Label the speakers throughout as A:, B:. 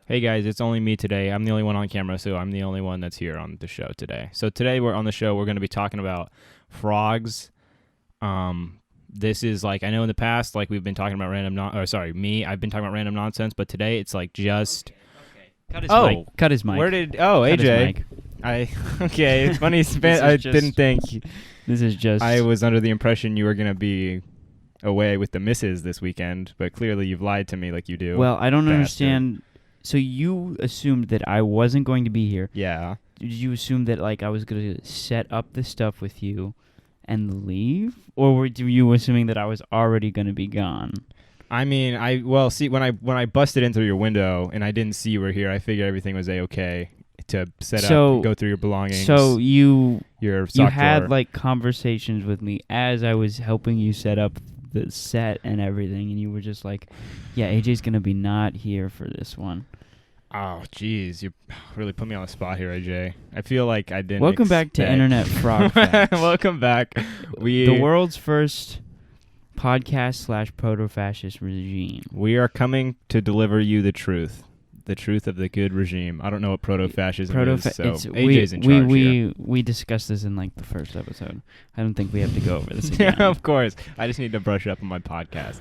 A: Hey guys, it's only me today. I'm the only one on camera, so I'm the only one that's here on the show today. So today we're on the show. We're going to be talking about frogs. This is like I know in the past, like we've been talking about I've been talking about random nonsense, but today it's like just.
B: Okay. Cut his mic.
A: Where did? Oh,
B: Cut his
A: AJ.
B: mic.
A: Okay. It's funny. I didn't think.
B: This is just.
A: I was under the impression you were going to be away with the missus this weekend, but clearly you've lied to me like you do.
B: Well, I don't
A: bastard.
B: understand. So you assumed that I wasn't going to be here.
A: Yeah.
B: Did you assume that like I was going to set up the stuff with you and leave, or were you assuming that I was already going to be gone?
A: I mean, see when I busted in through your window and I didn't see you were here, I figured everything was a-okay to set up and go through your belongings.
B: So you
A: sock
B: had
A: drawer.
B: like conversations with me as I was helping you set up the set and everything, and you were just like, yeah, AJ's going to be not here for this one.
A: Oh, jeez, you really put me on the spot here, AJ. I feel like I didn't.
B: Welcome back to Internet Frog Facts.
A: Welcome back.
B: The world's first podcast/proto-fascist regime.
A: We are coming to deliver you the truth of the good regime. I don't know what proto-fascism is, so AJ's in charge here.
B: We discussed this in like the first episode. I don't think we have to go over this again.
A: Yeah, of course. I just need to brush up on my podcast.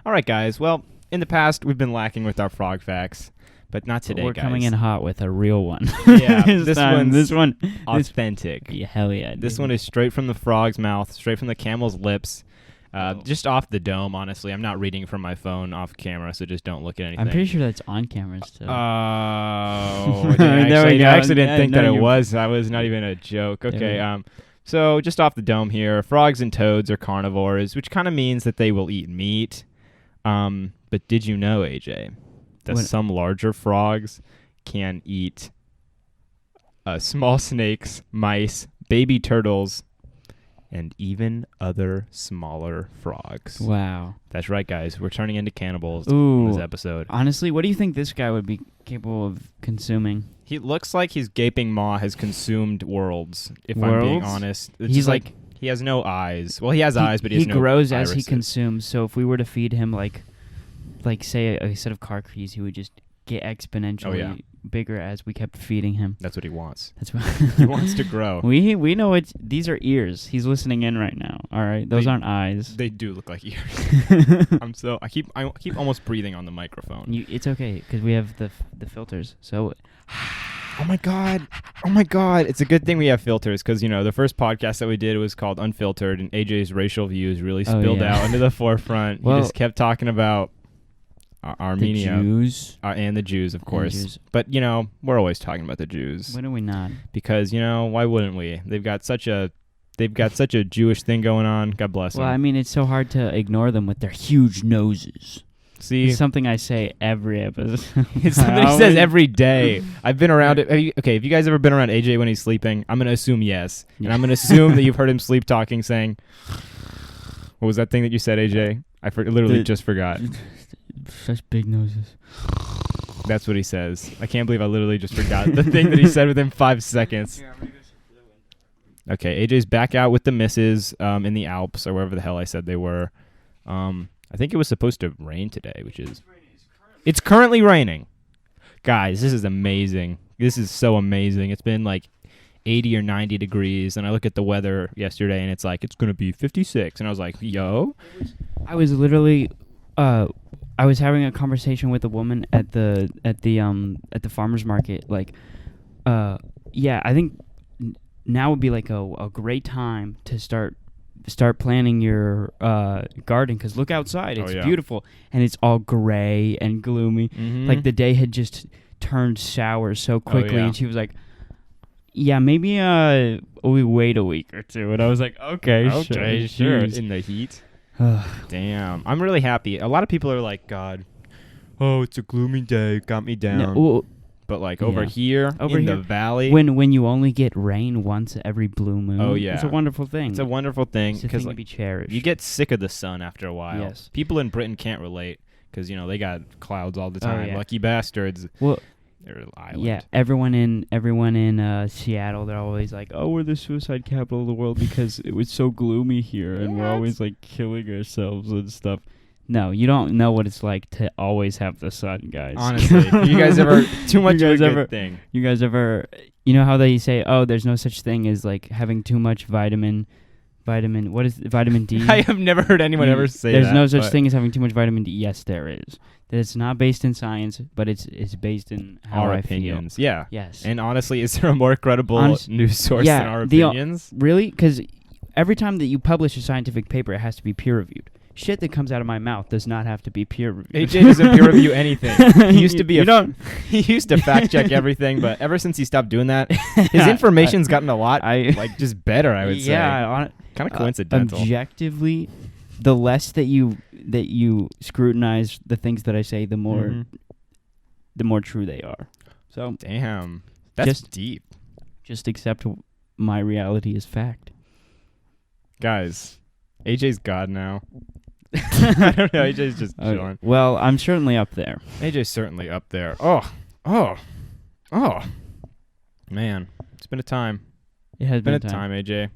A: All right, guys. Well, in the past, we've been lacking with our frog facts. But not today,
B: We're
A: guys.
B: coming in hot with a real one.
A: Yeah, this one
B: authentic.
A: authentic.
B: Hell yeah.
A: This one is straight from the frog's mouth, straight from the camel's lips, just off the dome, honestly. I'm not reading from my phone off camera, so just don't look at anything.
B: I'm pretty sure that's on camera still.
A: Oh.
B: There we go.
A: I actually didn't think that it
B: you're-
A: was. I was not even a joke. Okay, so just off the dome here, frogs and toads are carnivores, which kind of means that they will eat meat. But did you know, AJ, that some larger frogs can eat small snakes, mice, baby turtles, and even other smaller frogs?
B: Wow.
A: That's right, guys. We're turning into cannibals
B: Ooh.
A: in this episode.
B: Honestly, what do you think this guy would be capable of consuming?
A: He looks like his gaping maw has consumed worlds, if I'm being honest. It's
B: He's
A: like he has no eyes. Well, he has eyes, but he has no
B: grows as he
A: irises.
B: consumes. So if we were to feed him like say a set of car keys, he would just get exponentially bigger as we kept feeding him.
A: That's what he wants.
B: That's what
A: He wants to grow.
B: We know it. These are ears. He's listening in right now. All right, those aren't eyes.
A: They do look like ears. I keep almost breathing on the microphone.
B: It's okay because we have the filters. So.
A: Oh my god! It's a good thing we have filters because the first podcast that we did was called Unfiltered, and AJ's racial views really spilled out into the forefront. He just kept talking about Armenia,
B: the Jews,
A: and the Jews, of course.
B: Jews.
A: But we're always talking about the Jews.
B: When are we not?
A: Because why wouldn't we? They've got such a Jewish thing going on. God bless them.
B: Well, I mean, it's so hard to ignore them with their huge noses.
A: See,
B: it's something I say every episode.
A: It's something he says every day. I've been around it. Have you guys ever been around AJ when he's sleeping? I'm going to assume yes. And I'm going to assume that you've heard him sleep talking, saying, what was that thing that you said, AJ? I literally just forgot.
B: Such big noses.
A: That's what he says. I can't believe I literally just forgot the thing that he said within 5 seconds. Okay, AJ's back out with the missus in the Alps, or wherever the hell I said they were. I think it was supposed to rain today, which is... It's currently raining. Guys, this is amazing. This is so amazing. It's been like 80 or 90 degrees, and I look at the weather yesterday, and it's like, it's going to be 56. And I was like, yo.
B: I was literally... I was having a conversation with a woman at the farmer's market. Like, I think now would be like a great time to start planting your garden, because look outside, it's beautiful, and it's all gray and gloomy. Mm-hmm. Like the day had just turned sour so quickly, and she was like, yeah, maybe we wait a week or two. And I was like, okay, sure.
A: In the heat. Damn, I'm really happy. A lot of people are like, God, it's a gloomy day, got me down.
B: No,
A: but like over here in the valley,
B: when you only get rain once every blue moon, it's a wonderful thing.
A: It's a wonderful thing
B: because to be cherished.
A: You get sick of the sun after a while.
B: Yes.
A: People in Britain can't relate because they got clouds all the time. Lucky bastards.
B: Well,
A: they're an island.
B: Yeah, everyone in Seattle, they're always like, "Oh, we're the suicide capital of the world because it was so gloomy here, and we're always like killing ourselves and stuff." No, you don't know what it's like to always have the sun, guys.
A: Honestly, you guys ever too much of a good thing?
B: You guys ever? You know how they say, "Oh, there's no such thing as like having too much vitamin. What is vitamin D?"
A: I have never heard anyone ever say
B: there's
A: that.
B: There's no such thing as having too much vitamin D. Yes, there is. It's not based in science, but it's based in how
A: our
B: I
A: opinions.
B: feel.
A: Yeah.
B: Yes.
A: And honestly, is there a more credible news source than our opinions?
B: Really? Because every time that you publish a scientific paper, it has to be peer reviewed. Shit that comes out of my mouth does not have to be peer reviewed.
A: AJ doesn't peer review anything. He used to be he used to fact check everything, but ever since he stopped doing that, his information's gotten a lot just better, I would say.
B: Yeah,
A: kind of coincidental.
B: Objectively, the less that you scrutinize the things that I say, the more true they are. So
A: damn, that's deep.
B: Just accept my reality as fact.
A: Guys, AJ's God now. I don't know. AJ's just chilling.
B: Well, I'm certainly up there.
A: AJ's certainly up there. Oh, man, it's been a time.
B: It has been a
A: time, AJ.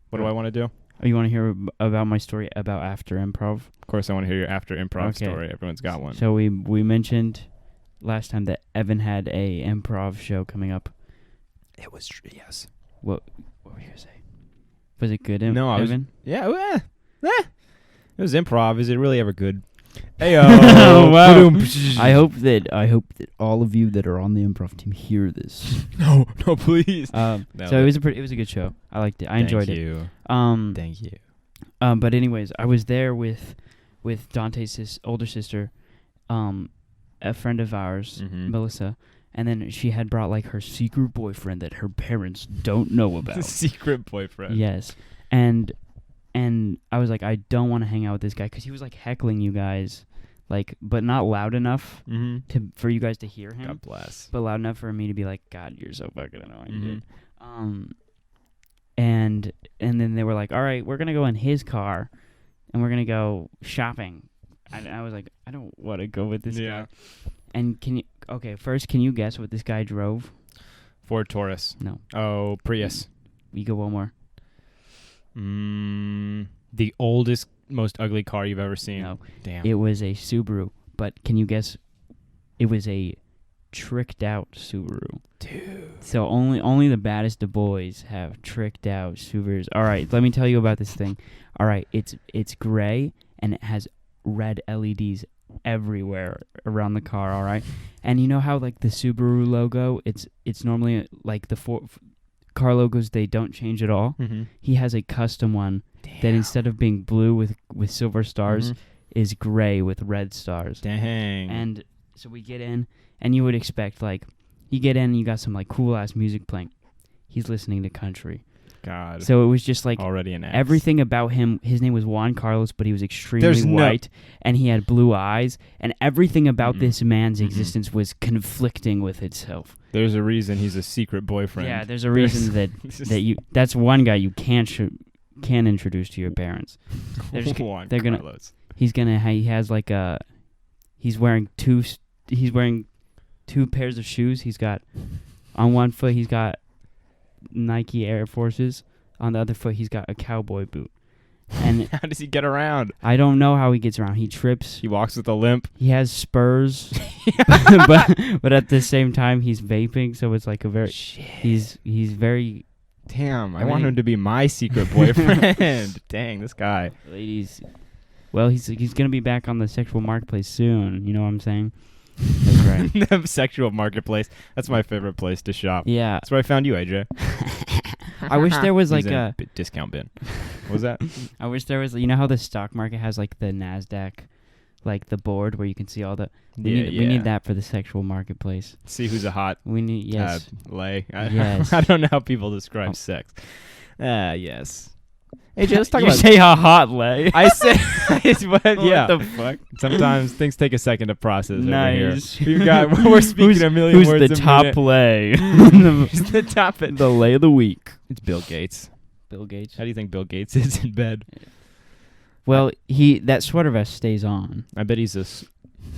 A: What do I want to do?
B: Oh, you want to hear about my story about after improv?
A: Of course, I want to hear your after improv story. Everyone's got one.
B: So we mentioned last time that Evan had a improv show coming up.
A: It was yes.
B: What were you gonna say? Was it good?
A: No,
B: Evan?
A: It was improv. Is it really ever good? Hey,
B: wow. I hope that all of you that are on the improv team hear this.
A: No, please.
B: So it was a good show. I liked it. I enjoyed it.
A: Thank you.
B: But anyways, I was there with Dante's older sister, a friend of ours, Melissa, and then she had brought like her secret boyfriend that her parents don't know about.
A: Secret boyfriend.
B: Yes, and I was like, I don't want to hang out with this guy because he was like heckling you guys, like, but not loud enough for you guys to hear him.
A: God bless.
B: But loud enough for me to be like, God, you're so fucking annoying, dude. And then they were like, all right, we're gonna go in his car, and we're gonna go shopping. I was like, I don't want to go with this guy. And first, can you guess what this guy drove?
A: Ford Taurus.
B: No.
A: Oh, Prius.
B: You go one more.
A: The oldest, most ugly car you've ever seen.
B: No.
A: Damn.
B: It was a Subaru, but can you guess? It was a tricked out Subaru.
A: Dude.
B: So only the baddest of boys have tricked out Subarus. All right, let me tell you about this thing. All right, it's gray and it has red LEDs everywhere around the car. All right, and you know how like the Subaru logo, it's normally like the car logos, they don't change at all. He has a custom one that instead of being blue with silver stars is gray with red stars.
A: Dang.
B: And so we get in, and you would expect like you get in and you got some like cool ass music playing. He's listening to country.
A: God.
B: So it was just like
A: already an X.
B: Everything about him. His name was Juan Carlos, but he was extremely white, and he had blue eyes, and everything about this man's existence was conflicting with itself.
A: There's a reason he's a secret boyfriend.
B: Yeah, there's a reason that you. That's one guy you can't introduce to your parents.
A: Juan Carlos.
B: He has like a. He's wearing two pairs of shoes. He's got on one foot he's got Nike Air Forces. On the other foot he's got a cowboy boot. And
A: how does he get around?
B: I don't know how he gets around. He trips.
A: He walks with a limp.
B: He has spurs. but at the same time he's vaping, so it's like a very he's very
A: damn. I want him to be my secret boyfriend. Dang, this guy.
B: Ladies. Well, he's gonna be back on the sexual marketplace soon. You know what I'm saying? That's right.
A: The sexual marketplace. That's my favorite place to shop.
B: Yeah.
A: That's where I found you, AJ.
B: I wish there was like
A: a discount bin. What was that?
B: I wish there was. You know how the stock market has like the NASDAQ, like the board where you can see all the. We need that for the sexual marketplace.
A: See who's a hot.
B: We need
A: lay.
B: Yes.
A: I don't know how people describe sex. Yes. AJ, let's talk
B: you
A: about.
B: You say a hot lay.
A: I say, what? Yeah.
B: What the fuck?
A: Sometimes things take a second to process.
B: Nice.
A: Over here. We're speaking a million words.
B: Who's the top lay?
A: Who's the top?
B: The lay of the week.
A: It's Bill Gates.
B: Bill Gates.
A: How do you think Bill Gates is in bed?
B: Well, that sweater vest stays on.
A: I bet he's a.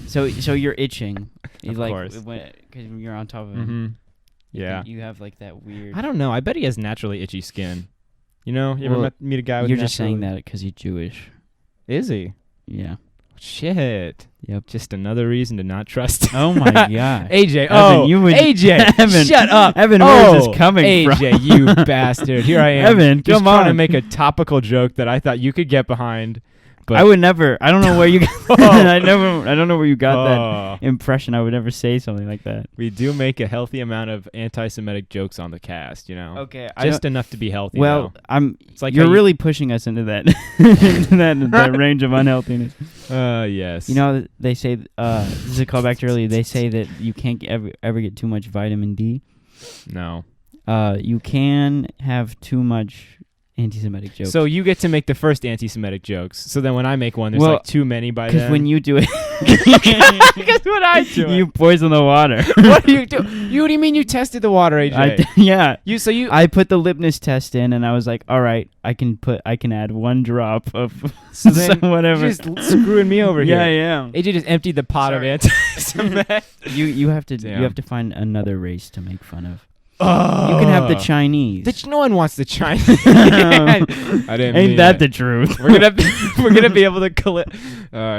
B: So you're itching.
A: Of course.
B: Because you're on top of him.
A: Yeah.
B: You have like that weird.
A: I don't know. I bet he has naturally itchy skin. You know, you ever meet a guy with
B: You're just saying that because he's Jewish.
A: Is he?
B: Yeah.
A: Shit.
B: Yep.
A: Just another reason to not trust.
B: Oh my god.
A: AJ.
B: Evan, you would
A: AJ.
B: Evan,
A: Shut up.
B: Evan, where is this coming from?
A: AJ, you bastard. Here I am.
B: Evan,
A: just
B: come
A: trying to
B: on.
A: make a topical joke that I thought you could get behind. But
B: I would never. I don't know where you. I don't know where you got
A: Oh.
B: that impression. I would never say something like that.
A: We do make a healthy amount of anti-Semitic jokes on the cast, you know.
B: Okay.
A: Just enough to be healthy.
B: Well,
A: though. It's like
B: you're
A: how
B: really pushing us into that into that range of unhealthiness.
A: Yes.
B: You know, they say this is a callback to earlier. They say that you can't ever get too much vitamin D.
A: No.
B: You can have too much anti-Semitic jokes.
A: So you get to make the first anti-Semitic jokes. So then when I make one, there's
B: Well,
A: like too many by then.
B: because when you do it,
A: Guess what I do?
B: you poison the water.
A: What do you do? What do you mean you tested the water, AJ?
B: Yeah.
A: I
B: I put the litmus test in, and I was like, all right, I can add 1 drop of
A: so then
B: whatever.
A: You're just screwing me over here.
B: Yeah, I am.
A: AJ just emptied the pot of
B: Sorry.
A: anti-Semitic.
B: You have to
A: Damn.
B: find another race to make fun of.
A: Oh.
B: You can have the Chinese.
A: No one wants the Chinese. I didn't mean
B: Ain't that
A: it.
B: the truth?
A: We're gonna be able to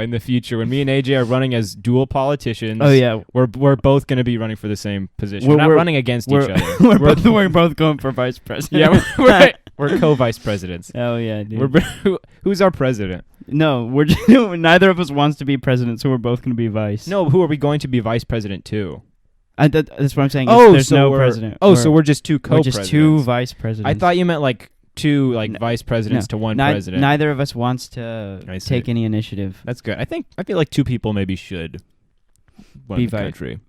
A: in the future when me and AJ are running as dual politicians.
B: Oh yeah,
A: we're both gonna be running for the same position.
B: We're-
A: We're not
B: we're-
A: running against each
B: we're
A: other.
B: we're both going for vice president.
A: Yeah, we're co-vice presidents.
B: Oh yeah, dude.
A: Who's our president?
B: No, we're just, neither of us wants to be president, so we're both going to be vice.
A: No, who are we going to be vice president to?
B: That's what I'm saying.
A: Oh,
B: there's
A: so
B: no
A: we're-
B: president.
A: Oh, so we're just two
B: we're
A: co-presidents.
B: just 2 vice presidents.
A: I thought you meant like 2
B: N-
A: vice presidents to 1
B: Ni-
A: president.
B: Neither of us wants
A: I
B: to
A: see.
B: take any initiative.
A: That's good. I feel like 2 people maybe should run
B: Be
A: the
B: vice-
A: country.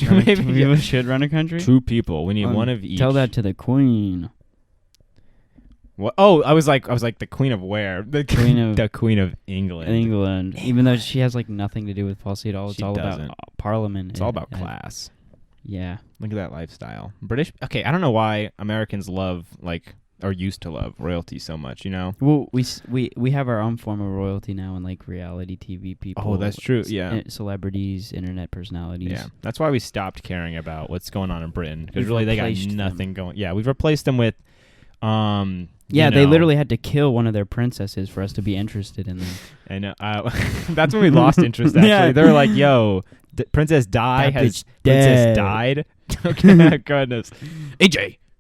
B: Maybe we should run a country.
A: 2 people. We need one of each.
B: Tell that to the queen.
A: What? Oh, I was like the queen of where? The
B: Queen of
A: the queen of England.
B: England. Even though she has like nothing to do with policy at all. It's
A: She
B: all
A: doesn't.
B: about Parliament.
A: It's all about
B: and-
A: class.
B: Yeah.
A: Look at that lifestyle. British. Okay, I don't know why Americans love or used to love royalty so much. You know.
B: Well, we have our own form of royalty now in like reality TV people.
A: Oh, that's true. Yeah.
B: Celebrities, internet personalities.
A: Yeah, that's why we stopped caring about what's going on in Britain because
B: We've
A: really they got
B: replaced them.
A: nothing going. Yeah, we've replaced them with,
B: Yeah, they literally had to kill one of their princesses for us to be interested in them.
A: And that's when we lost interest. Actually,
B: Yeah.
A: they were like, "Yo, Princess Di
B: That
A: has
B: bitch
A: Princess
B: dead."
A: died." Okay, goodness.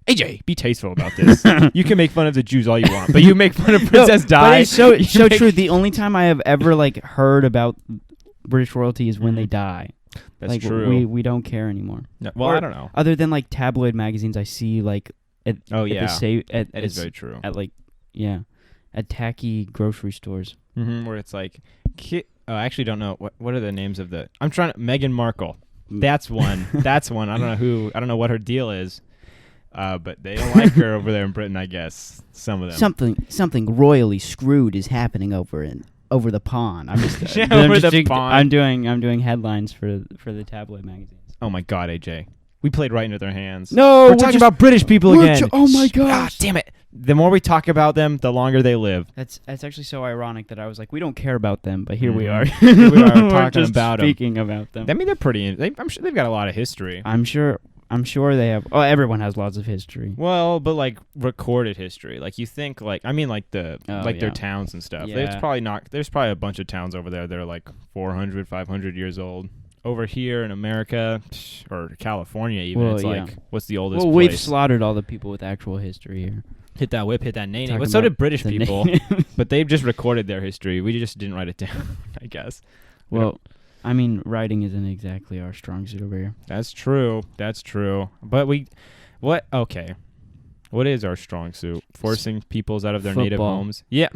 A: AJ, be tasteful about this. You can make fun of the Jews all you want, but you make fun of Princess Di.
B: But it's so
A: you
B: so
A: make-
B: true. The only time I have ever like heard about British royalty is when they die.
A: That's
B: like,
A: true.
B: We don't care anymore.
A: No, well,
B: or-
A: I don't know.
B: Other than like tabloid magazines, I see like at
A: Oh
B: at
A: yeah, that is very true.
B: at like at tacky grocery stores.
A: Where it's like, I actually don't know what are the names of the. I'm trying to Meghan Markle. That's one. That's one. I don't know who. I don't know what her deal is. But they don't like her over there in Britain, I guess. Some of them.
B: Something royally screwed is happening over the pond. I'm just
A: Yeah,
B: I'm
A: over
B: just
A: the
B: doing-
A: pond.
B: I'm doing headlines for the tabloid magazines.
A: Oh my God, AJ. We played right into their hands.
B: No,
A: we're talking about British people again.
B: oh my
A: God
B: gosh.
A: damn it. The more we talk about them, the longer they live.
B: That's actually so ironic that I was like, we don't care about them, but here we are.
A: Here we are
B: We're
A: talking
B: just
A: about 'em.
B: speaking about them.
A: I mean, they're pretty. I'm sure they've got a lot of history.
B: I'm sure they have. Oh, everyone has lots of history.
A: Well, but like recorded history, like you think, like their towns and stuff.
B: Yeah.
A: There's probably a bunch of towns over there that are like 400, 500 years old. Over here in America or California, even
B: Well,
A: it's
B: yeah.
A: like, what's the oldest
B: Well,
A: place?
B: we've slaughtered all the people with actual history here.
A: Hit that whip, hit that nay.
B: Talking
A: But so
B: about
A: did British
B: the
A: people,
B: name.
A: but they've just recorded their history. We just didn't write it down, I guess.
B: Well, I mean, writing isn't exactly our strong suit over here.
A: That's true. But okay. What is our strong suit? Forcing peoples out of their native
B: Football.
A: homes? Yeah.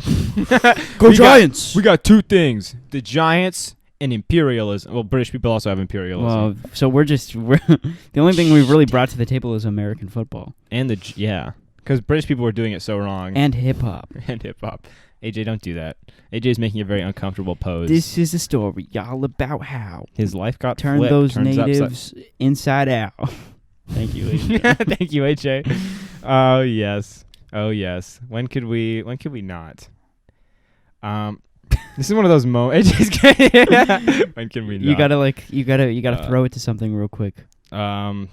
B: Go
A: We
B: Giants!
A: We got 2 things. The Giants and imperialism. Well, British people also have imperialism.
B: Well, so we're the only thing we've really brought to the table is American football
A: And because British people were doing it so wrong.
B: and hip hop.
A: And hip-hop. AJ, don't do that. AJ's making a very uncomfortable pose.
B: This is a story all about how
A: His life got
B: turn
A: flipped,
B: those
A: turns
B: natives inside out. Thank you, AJ.
A: Thank you, AJ. Oh yes. When could we not? This is one of those moments. When can we not?
B: You gotta throw it to something real quick.
A: Um,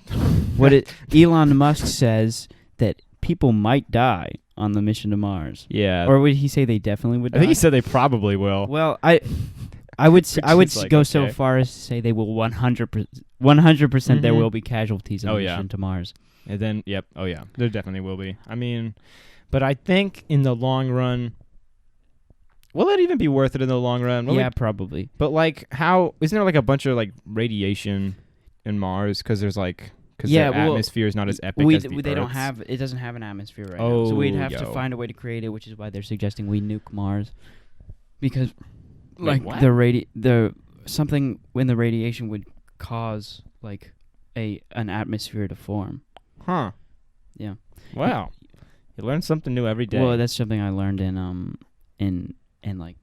B: Elon Musk says that people might die on the mission to Mars.
A: Yeah.
B: Or would he say they definitely would die?
A: I think he said they probably will.
B: Well, I would
A: Like,
B: go so
A: okay.
B: far as to say they will 100% there
A: Mhm.
B: will be casualties on the mission to Mars.
A: And then, yep. Oh, yeah. There definitely will be. I mean, but I think in the long run, will it even be worth it in the long run?
B: Yeah, probably.
A: But, like, how... Isn't there, like, a bunch of, like, radiation in Mars? Because there's, like... Because
B: Yeah,
A: the
B: well,
A: atmosphere is not as epic as the
B: they don't
A: Earth's.
B: have it. Doesn't have an atmosphere right now, so we'd
A: Oh,
B: have to
A: yo.
B: find a way to create it, which is why they're suggesting we nuke Mars, because
A: Wait,
B: like
A: what?
B: the something in the radiation would cause like an atmosphere to form.
A: Huh.
B: Yeah.
A: Wow. You learn something new every day.
B: Well, that's something I learned in like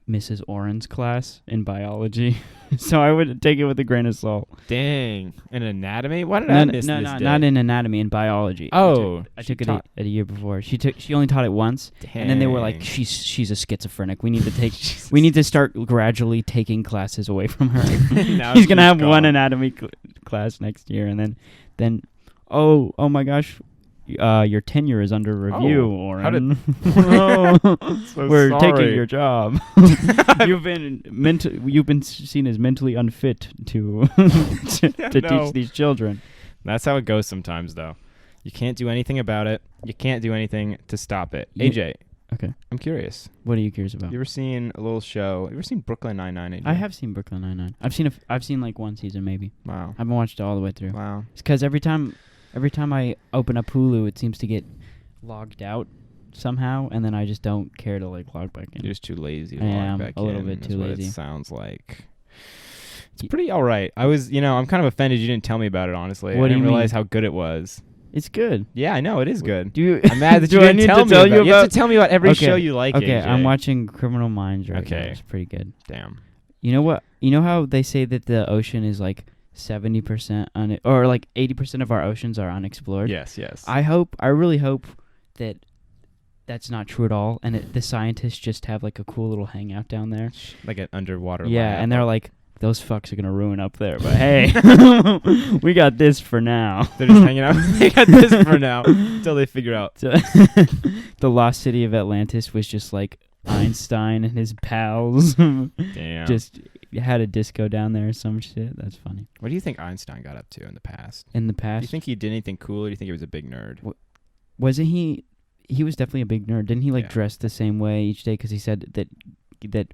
B: Mrs. Oren's class in biology, so I would take it with a grain of salt.
A: Dang. In anatomy? Why did I miss this day?
B: Not in anatomy, in biology.
A: Oh.
B: I took it a year before. She only taught it once, and then they were like,
A: Dang.
B: she's a schizophrenic. We need to start gradually taking classes away from her.
A: Now
B: She's gonna have
A: gone.
B: one anatomy class next year, and then oh my gosh. Your tenure is under review, Oren.
A: how did- So
B: We're
A: sorry.
B: taking your job. You've been seen as mentally unfit to to
A: No.
B: teach these children.
A: That's how it goes sometimes, though. You can't do anything about it. You can't do anything to stop it.
B: Ye-
A: AJ,
B: Okay,
A: I'm curious.
B: what are you curious about?
A: You ever seen a little show? You ever seen Brooklyn Nine-Nine, AJ?
B: I have seen Brooklyn Nine-Nine. I've seen like one season maybe.
A: Wow.
B: I haven't watched it all the way through.
A: Wow.
B: It's because every time I open up Hulu, it seems to get logged out somehow, and then I just don't care to like log back in.
A: You're just too lazy to
B: I
A: log
B: am
A: back
B: a little
A: in,
B: bit
A: is
B: too
A: what
B: lazy.
A: It sounds like. It's pretty all right. I'm kind of offended you didn't tell me about it, honestly.
B: What
A: I
B: do
A: didn't
B: you
A: realize
B: mean?
A: how good it was.
B: It's good.
A: Yeah, I know. It is good.
B: Do you?
A: I'm mad that
B: do
A: you
B: I
A: didn't
B: need
A: tell
B: to
A: me
B: tell
A: about
B: you
A: it. You have
B: about?
A: to tell me about every
B: Okay,
A: show you like,
B: Okay,
A: AJ.
B: I'm watching Criminal Minds right now.
A: Okay.
B: It's pretty good.
A: Damn.
B: You know what? You know how they say that the ocean is like 70% or like 80% of our oceans are unexplored?
A: Yes, yes.
B: I really hope that that's not true at all, and the scientists just have like a cool little hangout down there.
A: Like an underwater
B: Yeah,
A: lab.
B: and they're like, those fucks are gonna ruin up there, but hey, we got this for now.
A: They're just hanging out. They got this for now until they figure out.
B: So the lost city of Atlantis was just like Einstein and his pals
A: Damn.
B: just had a disco down there or some shit. That's funny.
A: What do you think Einstein got up to in the past?
B: In the
A: Do
B: past,
A: you think he did anything cool, or do you think he was a big nerd?
B: wasn't he? He was definitely a big nerd. Didn't he like
A: Yeah.
B: dress the same way each day? Because he said that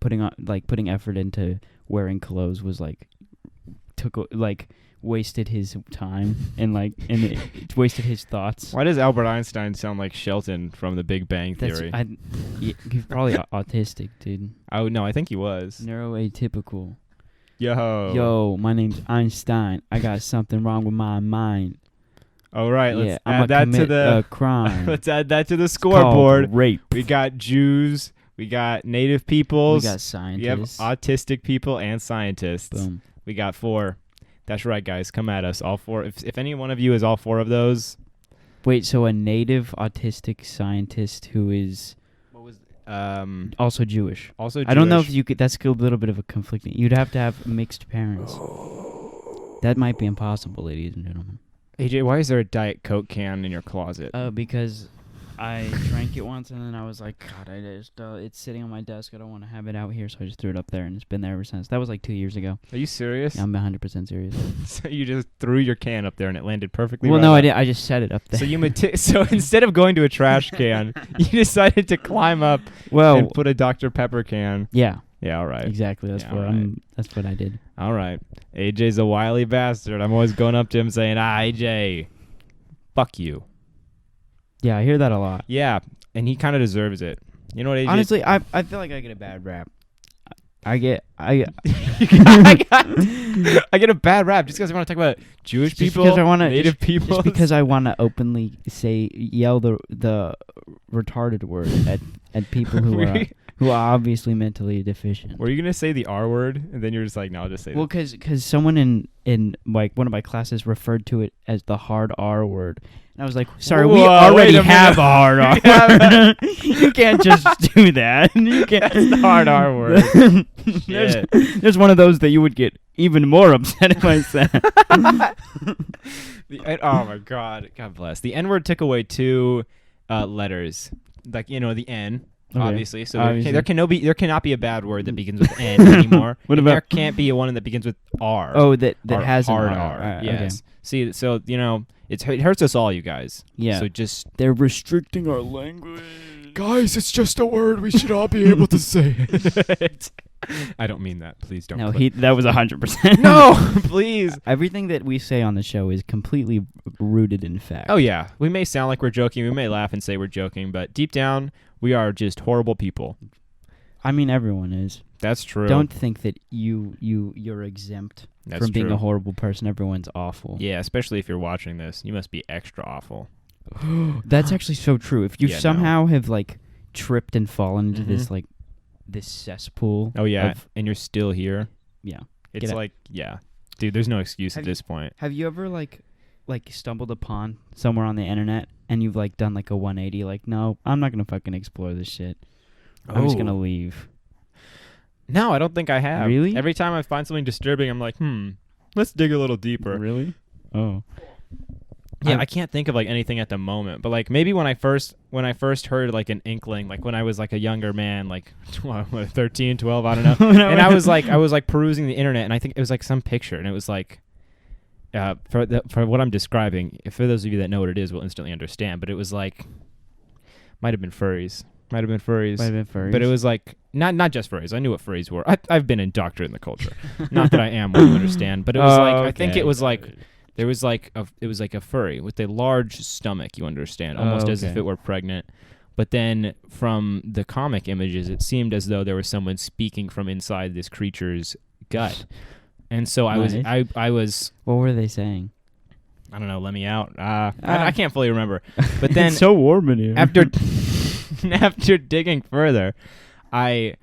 B: putting effort into wearing clothes was like wasted his time and it wasted his thoughts.
A: Why does Albert Einstein sound like Shelton from The Big Bang Theory?
B: He's probably autistic, dude.
A: Oh, no, I think he was.
B: Neuroatypical.
A: Yo.
B: My name's Einstein. I got something wrong with my mind.
A: All right,
B: Yeah,
A: let's
B: I'm
A: add that to
B: commit
A: the
B: a crime.
A: let's add that to the
B: It's called
A: scoreboard.
B: rape.
A: We got Jews, we got native
B: We
A: peoples,
B: got
A: we have
B: scientists.
A: autistic people and scientists.
B: Boom.
A: We got 4. That's right, guys. Come at us, all 4. If any one of you is all 4 of those,
B: Wait, so a native autistic scientist who is
A: what was
B: also Jewish.
A: also Jewish.
B: I don't know if you could. That's a little bit of a conflicting. You'd have to have mixed parents. That might be impossible, ladies and gentlemen.
A: AJ, why is there a Diet Coke can in your closet?
B: Because I drank it once and then I was like, God, it's sitting on my desk. I don't want to have it out here, so I just threw it up there and it's been there ever since. That was like 2 years ago.
A: Are you serious?
B: Yeah, I'm 100% serious.
A: So you just threw your can up there and it landed perfectly.
B: Well,
A: right
B: no, I
A: up.
B: did. I just set it up there.
A: So so instead of going to a trash can, you decided to climb up
B: well,
A: and put a Dr. Pepper can.
B: yeah,
A: Yeah, all right.
B: exactly. That's
A: Yeah,
B: what
A: alright.
B: That's what I did.
A: All right. AJ's a wily bastard. I'm always going up to him saying, AJ, fuck you.
B: Yeah, I hear that a lot.
A: Yeah, and he kind of deserves it. You know what, AJ?
B: Honestly, I feel like I get a bad rap. I get
A: I get a bad rap just because I want to talk about Jewish
B: just
A: people,
B: because I wanna-
A: native people.
B: just because I want to openly yell the retarded word at people who are obviously mentally deficient.
A: Were you going to say the R word? And then you're just like, no, I'll just say
B: Well, because someone in like one of my classes referred to it as the hard R word. And I was like, sorry, we
A: Whoa,
B: already
A: wait a
B: have
A: minute.
B: a hard R word. You can't just do that. You can't.
A: That's the hard R word.
B: There's one of those that you would get even more upset if I said.
A: Oh, my God. God bless. The N word took away 2, letters, like the N.
B: Okay.
A: Obviously, so
B: Obviously.
A: there cannot be a bad word that begins with N anymore.
B: What
A: And
B: about-
A: there can't be one that begins with R.
B: Oh, that
A: or
B: has
A: hard
B: an
A: R.
B: R.
A: Yes. See, so it hurts us all, you guys.
B: Yeah.
A: So just
B: They're restricting our language.
A: guys, it's just a word. We should all be able to say it. I don't mean that. Please don't.
B: No,
A: clip.
B: that was 100%.
A: No, please.
B: Everything that we say on the show is completely rooted in fact.
A: Oh yeah, we may sound like we're joking. We may laugh and say we're joking, but deep down, we are just horrible people.
B: I mean, everyone is.
A: That's true.
B: Don't think that you're exempt
A: That's
B: from being
A: true.
B: a horrible person. Everyone's awful.
A: Yeah, especially if you're watching this, you must be extra awful.
B: That's actually so true. If you
A: Yeah, no.
B: somehow have like tripped and fallen into this
A: Mhm.
B: like this cesspool.
A: Oh yeah,
B: of-
A: and you're still here.
B: yeah.
A: It's
B: Get out.
A: like, yeah, dude. There's no excuse
B: Have
A: at
B: you-
A: this point.
B: Have you ever like stumbled upon somewhere on the internet and you've like done like a 180? Like, no, I'm not gonna fucking explore this shit. I'm just gonna leave.
A: No, I don't think I have.
B: Really?
A: Every time I find something disturbing, I'm like, let's dig a little deeper.
B: Really? Oh.
A: Yeah, I can't think of like anything at the moment, but like maybe when I first heard like an inkling, like when I was like a younger man, like 13, 12, I don't know. And I was like perusing the internet, and I think it was like some picture, and it was like for what I'm describing, for those of you that know what it is will instantly understand, but it was like might have been furries. But it was like not just furries. I knew what furries were. I've been indoctrinated in the culture. Not that I am, what you understand, but it was I think it was like there was like it was like a furry with a large stomach, you understand, almost as if
B: okay.
A: it were pregnant. But then from the comic images, it seemed as though there was someone speaking from inside this creature's gut. And so I was
B: What were they saying?
A: I don't know, let me out. I can't fully remember. But then
B: it's so warm in here.
A: after after digging further, it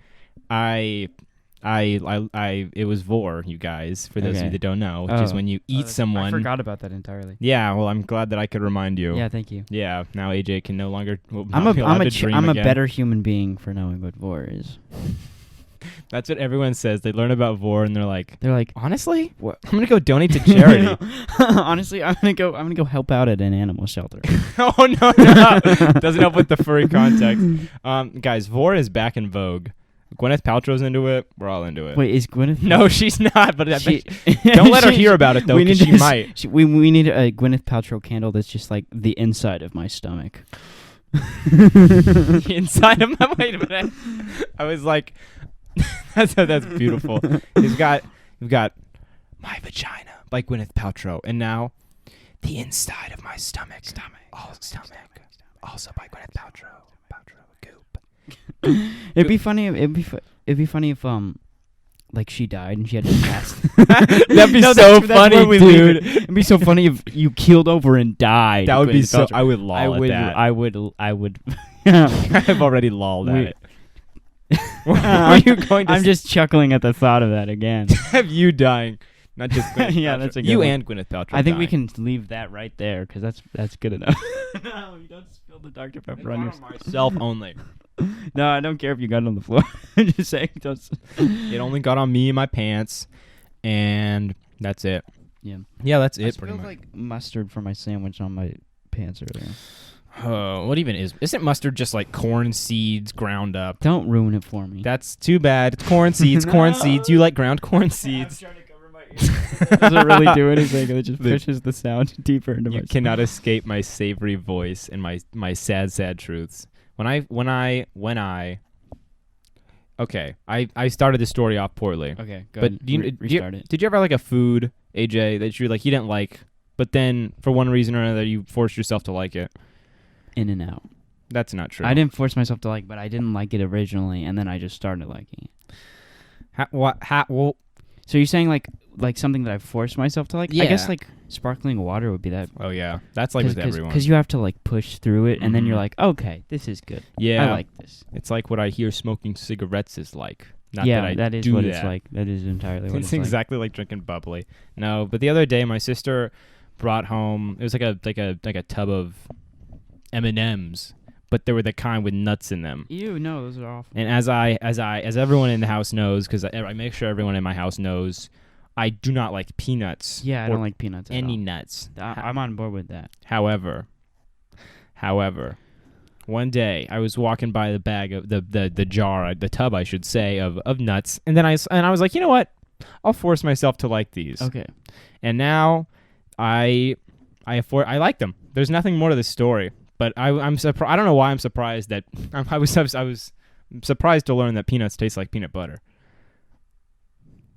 A: was vor, you guys, for those of you
B: Okay.
A: that don't know, which is when you eat someone.
B: I forgot about that entirely.
A: Yeah, well, I'm glad that I could remind you.
B: Yeah, thank you.
A: Yeah, now AJ can no longer.
B: I'm
A: I'm
B: a better human being for knowing what vor is.
A: That's what everyone says. They learn about vor and they're like, honestly,
B: What?
A: I'm gonna go donate to charity.
B: Honestly, I'm gonna go help out at an animal shelter.
A: Oh no, doesn't help with the furry context. Guys, vor is back in vogue. Gwyneth Paltrow's into it. We're all into it.
B: Wait, is Gwyneth?
A: No, she's not. But
B: She-
A: don't let her hear about it though,
B: we
A: because
B: need
A: she
B: to-
A: might.
B: We need a Gwyneth Paltrow candle that's just like the inside of my stomach.
A: Inside of my wait a minute. I was like, that's beautiful. You've got my vagina by Gwyneth Paltrow, and now the inside of my stomach. Also by Gwyneth Paltrow. Goop.
B: It'd be funny. It'd be funny if like she died and she had to pass.
A: That'd be
B: No,
A: so
B: that's
A: funny,
B: where we leave
A: dude.
B: it. It'd be so funny if you keeled over and died.
A: That would be
B: Gwyneth
A: so.
B: Paltrow.
A: I would lol at that.
B: I would.
A: I've already lolled at
B: We-
A: it. Are you going to
B: I'm just chuckling at the thought of that again.
A: have you dying? Not just Gwyneth
B: Yeah,
A: Paltrow.
B: that's a good
A: you
B: one.
A: and Gwyneth Paltrow.
B: I think we
A: dying.
B: can leave that right there because that's good enough. No, you don't spill the Dr Pepper on yourself.
A: myself only.
B: No, I don't care if you got it on the floor. I'm just saying, don't.
A: It only got on me and my pants, and that's it.
B: Yeah.
A: Yeah, that's
B: I
A: it. Pretty
B: spilled
A: much.
B: like mustard for my sandwich on my pants earlier.
A: What even isn't mustard just like corn seeds ground up?
B: Don't ruin it for me.
A: That's too bad. It's corn seeds. Corn
B: No.
A: seeds. You like ground corn seeds.
B: trying to cover my ears. Doesn't really do anything. It just
A: The-
B: pushes the sound deeper into my.
A: You cannot escape my savory voice and my sad truths. When I okay, I started the story off poorly.
B: Okay, go
A: But
B: ahead. Restart it.
A: did you ever have like a food, AJ, that you didn't like, but then for one reason or another you forced yourself to like it?
B: In and out.
A: That's not true.
B: I didn't force myself to like, but I didn't like it originally, and then I just started liking it.
A: Well,
B: So you're saying like something that I forced myself to like? I guess
A: Yeah.
B: like sparkling water would be that.
A: oh yeah, that's like with everyone.
B: Because you have to like push through it, and then you're
A: Mhm.
B: like, okay, this is good.
A: Yeah,
B: I like this.
A: it's like what I hear smoking cigarettes is like. Not
B: yeah,
A: that I
B: that is
A: do
B: what
A: that.
B: it's like. That is entirely what
A: It's
B: it's
A: exactly like drinking bubbly. No, but the other day my sister brought home. It was like a tub of M&Ms, but they were the kind with nuts in them.
B: like. Ew, no, those are awful.
A: And as everyone in the house knows, because I make sure everyone in my house knows, I do not like peanuts.
B: Yeah, I
A: or
B: don't like peanuts at
A: any
B: all.
A: nuts.
B: I'm on board with that.
A: However, one day I was walking by the bag of the jar, the tub, I should say, of nuts, and then I was like, you know what? I'll force myself to like these.
B: Okay.
A: And now I like them. There's nothing more to this story, but I'm surprised. I don't know why I'm surprised that I was surprised to learn that peanuts taste like peanut butter.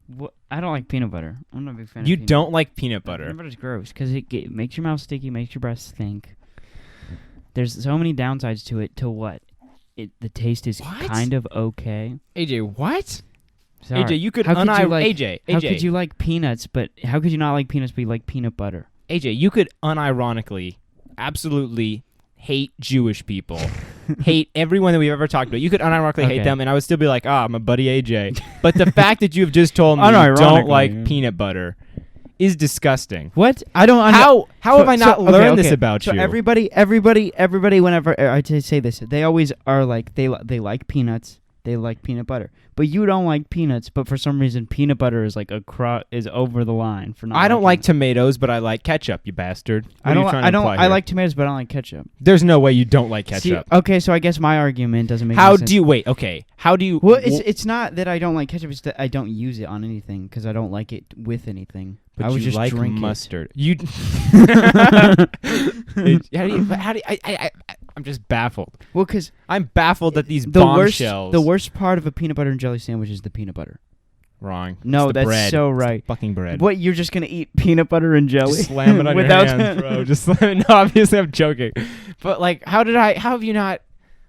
B: What? I don't like peanut butter. I'm not a big fan
A: You
B: of peanut
A: don't like peanut butter.
B: Peanut butter's gross because it makes your mouth sticky, makes your breath stink. There's so many downsides to it. To what? The taste is kind of okay.
A: AJ, what?
B: Sorry.
A: AJ, you could
B: AJ. How could you like peanuts, but how could you not like peanuts but you like peanut butter?
A: AJ, you could unironically, absolutely hate Jewish people. Hate everyone that we've ever talked about. You could unironically hate them, and I would still be like, my buddy AJ. But the fact that you've just told me you don't like peanut butter is disgusting.
B: What? I don't.
A: How have I not learned this about you?
B: So everybody. Whenever I say this, they always are like they like peanuts. They like peanut butter, but you don't like peanuts. But for some reason, peanut butter is like is over the line for not.
A: I don't like tomatoes, but I like ketchup. You bastard!
B: I like tomatoes, but I don't like ketchup.
A: There's no way you don't like ketchup.
B: See, okay, so I guess my argument doesn't make.
A: How do you wait? Okay, how do you?
B: Well, it's not that I don't like ketchup; it's that I don't use it on anything because I don't like it with anything.
A: But
B: I would
A: you
B: just
A: like
B: drink
A: mustard. You. I'm just baffled.
B: Well, because
A: I'm baffled that these bombshells.
B: The worst part of a peanut butter and jelly sandwich is the peanut butter.
A: Wrong.
B: No, that's
A: bread.
B: so right.
A: It's fucking bread.
B: What, you're just gonna eat peanut butter and jelly?
A: Just slam it on your hands, bro. Just slam it. No, obviously I'm joking. But like, how have you not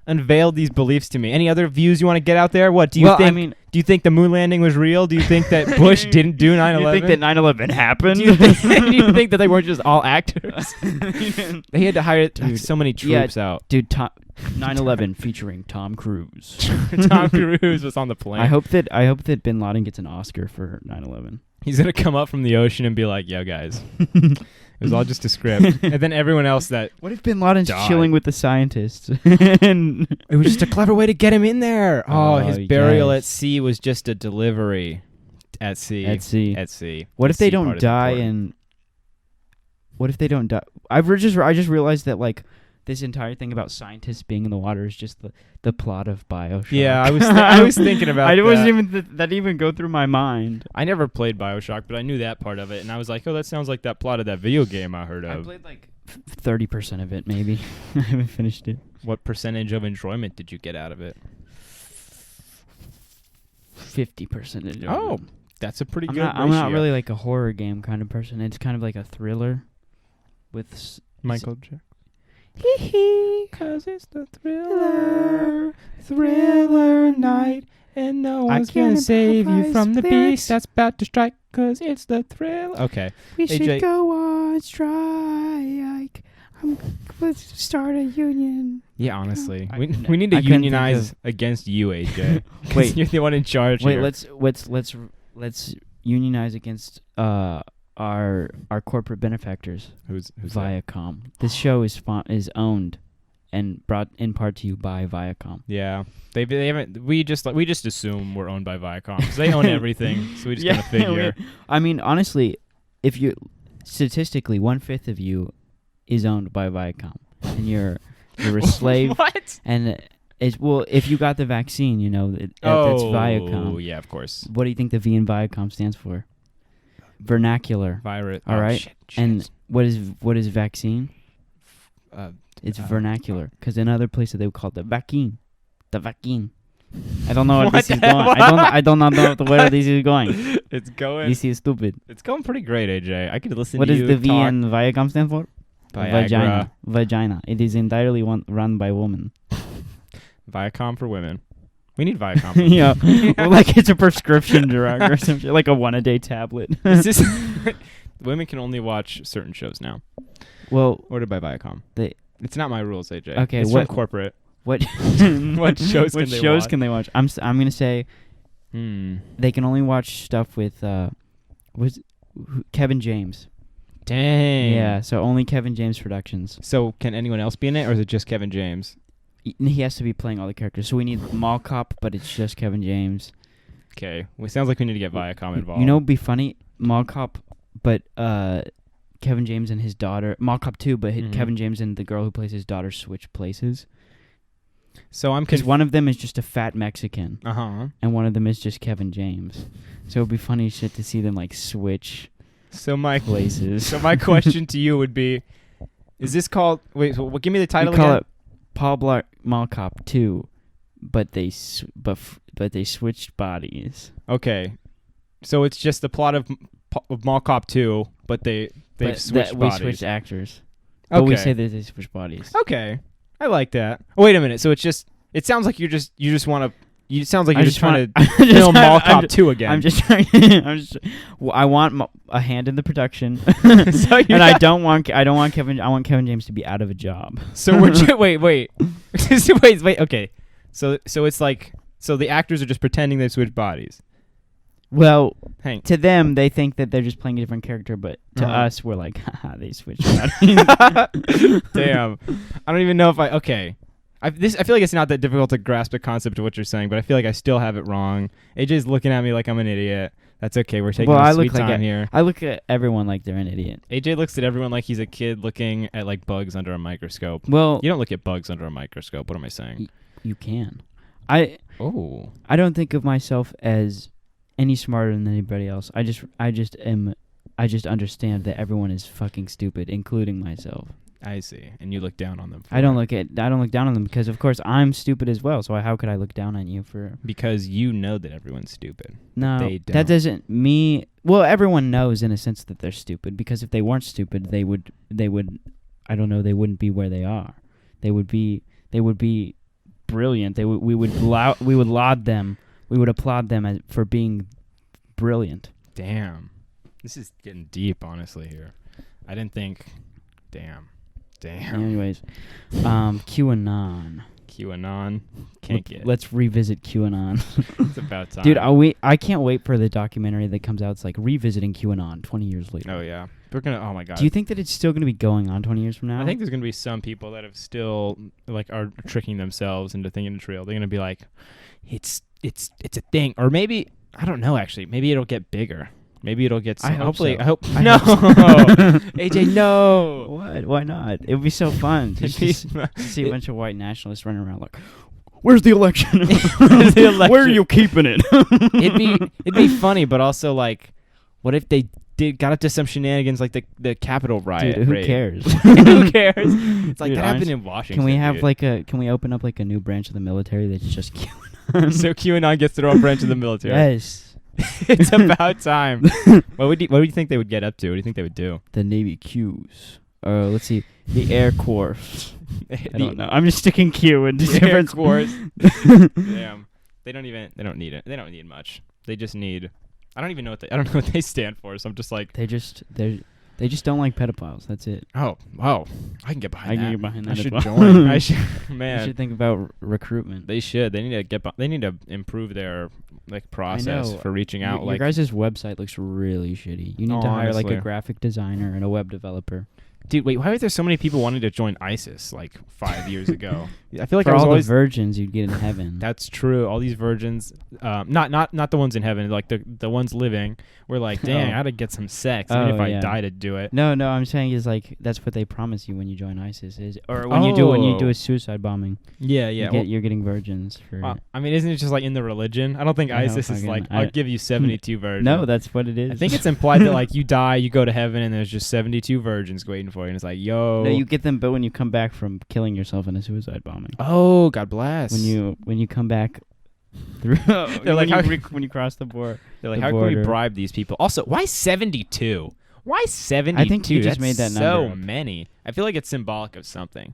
A: unveiled these beliefs to me? Any other views you want to get out there? What do you think? I mean, do you think the moon landing was real? Do you think that Bush didn't do 9/11?
B: You think that 9/11 happened?
A: Do you think that they weren't just all actors? They had to hire so many troops out.
B: Dude, 9/11 featuring Tom Cruise.
A: Tom Cruise was on the plane.
B: I hope that Bin Laden gets an Oscar for 9/11.
A: He's gonna come up from the ocean and be like, "Yo, guys, it was all just a script." And then everyone else that
B: what if Bin Laden's chilling with the scientists?
A: And it was just a clever way to get him in there. Oh, his burial at sea was just a delivery. At sea.
B: What if they don't die? And what if they don't die? I just realized that like. This entire thing about scientists being in the water is just the plot of BioShock.
A: Yeah, I was thinking about that.
B: I wasn't even that didn't even go through my mind.
A: I never played BioShock, but I knew that part of it, and I was like, oh, that sounds like that plot of that video game I heard of.
B: I played like 30% of it, maybe. I haven't finished it.
A: What percentage of enjoyment did you get out of it?
B: 50% enjoyment.
A: Oh, that's a pretty good ratio.
B: I'm not really like a horror game kind of person. It's kind of like a thriller with
A: Michael Jackson.
B: Cause it's the thriller night, and no one's gonna save you from the beast that's about to strike. Cause it's the thrill.
A: Okay,
B: we should go on strike. Let's start a union.
A: Yeah, honestly, we need to unionize against you, AJ.
B: Wait,
A: you're the one in charge.
B: Wait,
A: here.
B: let's unionize against our corporate benefactors.
A: Who's
B: Viacom. This show is owned and brought in part to you by Viacom.
A: Yeah, they haven't. We just assume we're owned by Viacom. So they own everything. So we just gotta figure.
B: I mean, honestly, if you statistically 1/5 of you is owned by Viacom, and you're a slave.
A: What?
B: And if you got the vaccine, you know that's Viacom.
A: Oh yeah, of course.
B: What do you think the V in Viacom stands for? Vernacular.
A: Virus.
B: All right.
A: Shit.
B: And what is vaccine? It's vernacular. Because in other places they would call it the vaccine. The vaccine. I don't know where this is going. I don't know where this is going.
A: It's going.
B: This is stupid.
A: It's going pretty great, AJ. I could listen
B: to you.
A: What
B: does the V in Viacom stand for?
A: Viagra.
B: Vagina. It is entirely run by women.
A: Viacom for women. We need Viacom.
B: Yeah. Well, like it's a prescription drug or something, like a 1-a-day tablet.
A: Women can only watch certain shows now.
B: Well,
A: ordered by Viacom. It's not my rules, AJ.
B: Okay,
A: it's from corporate.
B: What
A: what shows
B: can they watch? I'm gonna say they can only watch stuff with Kevin James.
A: Dang.
B: Yeah, so only Kevin James Productions.
A: So can anyone else be in it, or is it just Kevin James?
B: He has to be playing all the characters. So we need Mall Cop, but it's just Kevin James.
A: Okay. Well, it sounds like we need to get Viacom involved.
B: You know, it'd be funny, Mall Cop, but Kevin James and his daughter, Mall Cop 2, but Kevin James and the girl who plays his daughter switch places.
A: So I'm
B: because one of them is just a fat Mexican,
A: and
B: one of them is just Kevin James. So it'd be funny shit to see them like switch places.
A: So my question to you would be, is this called? Wait, so give me the title
B: you call
A: again.
B: it Paul Blart Mall Cop 2, but they switched bodies.
A: Okay, so it's just the plot of Mall Cop 2, but they've switched bodies.
B: We switched actors. But we say that they switched bodies.
A: Okay, I like that. Oh, wait a minute. So it sounds like you just want to. It sounds like you're just trying to film Mall Cop 2 again.
B: I'm just trying. I want a hand in the production, and I don't want Kevin. I want Kevin James to be out of a job.
A: So we're wait. wait. Okay, so it's like the actors are just pretending they switched bodies.
B: Well, to them, they think that they're just playing a different character, but to us, we're like, haha, they switched bodies.
A: Damn, I don't even know if okay. I feel like it's not that difficult to grasp the concept of what you're saying, but I feel like I still have it wrong. AJ's looking at me like I'm an idiot. That's okay. We're taking a sweet time here.
B: I look at everyone like they're an idiot.
A: AJ looks at everyone like he's a kid looking at like bugs under a microscope.
B: Well,
A: you don't look at bugs under a microscope. What am I saying?
B: You can. I don't think of myself as any smarter than anybody else. I just understand that everyone is fucking stupid, including myself.
A: I see. And you look down on them.
B: I don't look down on them because of course I'm stupid as well. So how could I look down on you for?
A: Because you know that everyone's stupid.
B: No,
A: they don't.
B: That doesn't mean. Well, everyone knows in a sense that they're stupid because if they weren't stupid, they would. I don't know. They wouldn't be where they are. They would be brilliant. We would laud them. We would applaud them for being brilliant.
A: Damn, this is getting deep. Honestly, here, I didn't think. Damn.
B: Anyways, QAnon. Let's revisit QAnon.
A: It's about time,
B: dude. I can't wait for the documentary that comes out. It's like revisiting QAnon 20 years later.
A: Oh yeah, we're gonna. Oh my god.
B: Do you think that it's still gonna be going on 20 years from now?
A: I think there's gonna be some people that have still are tricking themselves into thinking it's real. They're gonna be like, it's a thing, or maybe I don't know. Actually, maybe it'll get bigger. Maybe it'll get. Hopefully, so. I hope. No, AJ, no.
B: What? Why not? It would be so fun to see a bunch of white nationalists running around like, "Where's the election? Where are you keeping it?"
A: it'd be funny, but also like, what if they got up to some shenanigans like the Capitol riot?
B: Dude, who cares?
A: Who cares? It's like that happened in Washington.
B: Can we have Can we open up like a new branch of the military that's just QAnon?
A: So QAnon gets their own branch of the military.
B: Yes.
A: It's about time. What do you think they would get up to? What do you think they would do?
B: The Navy Qs. Let's see. The Air Corps. I don't know. I'm just sticking Q in different
A: Corps. Damn. They don't need it. They don't need much. They just need. I don't know what they stand for. So I'm just like.
B: They just don't like pedophiles. That's it.
A: Oh, I can get behind that. I should
B: join.
A: I should. Man.
B: You should think about recruitment.
A: They should. They need to They need to improve their process for reaching out.
B: Your guys' website looks really shitty. You need to hire like a graphic designer and a web developer.
A: Dude, wait, why are there so many people wanting to join ISIS 5 years ago? I feel like
B: for all the virgins you'd get in heaven.
A: That's true. All these virgins, not the ones in heaven, like the ones living. We're like, dang, I gotta get some sex, even if I die to do it.
B: No, I'm saying is like that's what they promise you when you join ISIS or when you do a suicide bombing.
A: Yeah.
B: You're getting virgins for.
A: I mean, isn't it just like in the religion? I don't think ISIS is like I'll give you 72 virgins.
B: No, that's what it is.
A: I think it's implied that you die, you go to heaven, and there's just 72 virgins waiting for you, and it's like, yo.
B: No, you get them, but when you come back from killing yourself in a suicide bombing.
A: Oh, God bless.
B: When you come back through, they're like, when you cross the border.
A: They're like, how can we bribe these people? Also, why 72? Why 72?
B: I think you just made that number.
A: So many. I feel like it's symbolic of something.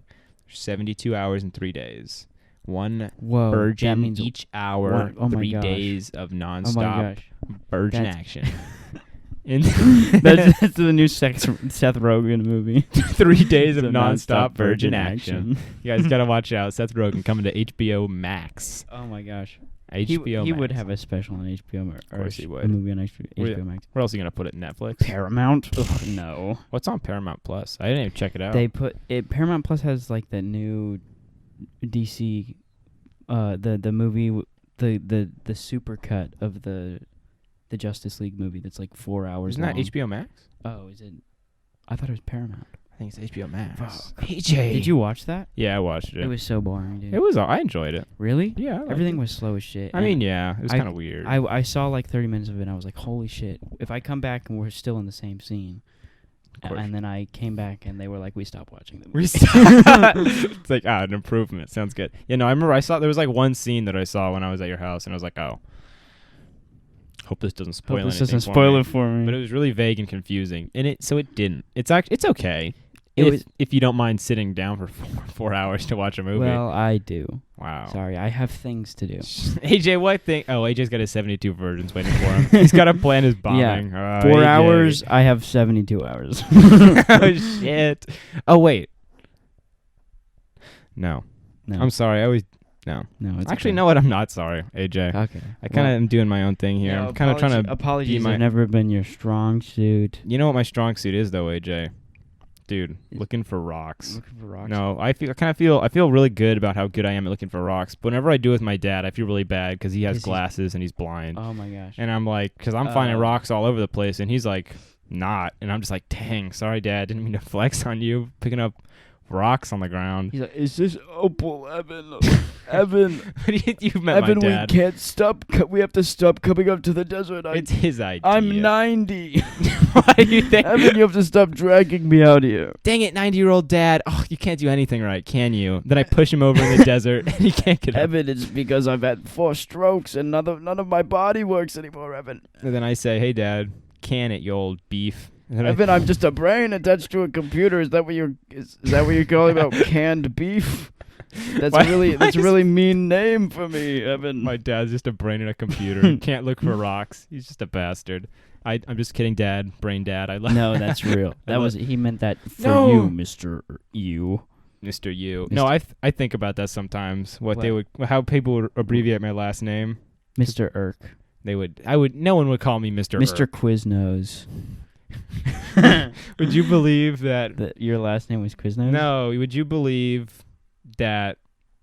A: 72 hours and 3 days. One virgin each hour. 3 days of nonstop virgin action.
B: That's the new Seth Rogen movie.
A: 3 days of nonstop virgin action. You guys gotta watch out. Seth Rogen coming to HBO Max.
B: Oh my gosh.
A: HBO Max.
B: He would have a special on HBO Max.
A: Of course he would.
B: A movie on HBO Max.
A: Where else are you gonna put it? Netflix?
B: Paramount? Ugh, no.
A: What's on Paramount Plus? I didn't even check it out.
B: They put it. Paramount Plus has like the new DC, the movie, the super cut of the Justice League movie that's like 4 hours long.
A: Isn't that HBO Max?
B: Oh, is it? I thought it was Paramount.
A: I think it's HBO Max.
B: Fuck.
A: AJ.
B: Did you watch that?
A: Yeah, I watched it.
B: It was so boring, dude.
A: It was. I enjoyed it.
B: Really?
A: Yeah. I liked
B: Everything
A: it.
B: was slow as shit.
A: I mean, yeah, it was kind of weird.
B: I saw like 30 minutes of it and I was like, holy shit. If I come back and we're still in the same scene. And then I came back and they were like, we stopped watching the movie.
A: It's like, an improvement. Sounds good. Yeah, no, I remember there was like one scene that I saw when I was at your house and I was like, oh. Hope this doesn't spoil anything.
B: This doesn't spoil it for me.
A: But it was really vague and confusing. And it didn't. It's okay.
B: If
A: you don't mind sitting down for 4 hours to watch a movie.
B: Well, I do.
A: Wow.
B: Sorry, I have things to do.
A: AJ, what thing? Oh, AJ's got his 72 versions waiting for him. He's got to plan his bombing.
B: Yeah.
A: 4
B: 4 hours, I have 72 hours.
A: Oh, shit. Oh, wait. No. I'm sorry. No.
B: No, it's
A: Actually,
B: okay.
A: know what? I'm not sorry, AJ.
B: Okay.
A: I kind of am doing my own thing here.
B: No,
A: I'm kind of trying to
B: apologies have never been your strong suit.
A: You know what my strong suit is, though, AJ? Dude, looking for rocks.
B: Looking for rocks?
A: No, I feel really good about how good I am at looking for rocks. But whenever I do with my dad, I feel really bad because he has glasses and he's blind.
B: Oh my gosh.
A: And I'm like, because I'm finding rocks all over the place, and he's like, not. And I'm just like, dang, sorry, Dad, didn't mean to flex on you, picking up rocks on the ground.
B: He's like, is this Opal, Evan? Evan.
A: You've met
B: Evan,
A: my dad.
B: we can't stop. We have to stop coming up to the desert.
A: It's his idea.
B: I'm 90.
A: Why do you think?
B: Evan, you have to stop dragging me out here.
A: Dang it, 90-year-old dad. Oh, you can't do anything right, can you? Then I push him over in the desert, and he can't get up.
B: Evan, it's because I've had 4 strokes, and none of my body works anymore, Evan.
A: And then I say, hey, Dad, can it, you old beef.
B: Evan, I'm just a brain attached to a computer. Is that what you're calling about canned beef? That's a really mean name for me, Evan.
A: My dad's just a brain in a computer. He can't look for rocks. He's just a bastard. I'm just kidding, Dad. Brain Dad.
B: No, that's real. He meant that for you, Mr. You.
A: Mr. You. No, I think about that sometimes. How people would abbreviate my last name.
B: Mr. Irk.
A: No one would call me Mr.
B: Mr.
A: Irk.
B: Quiznos.
A: Would you believe that
B: your last name was Quiznos?
A: No, would you believe that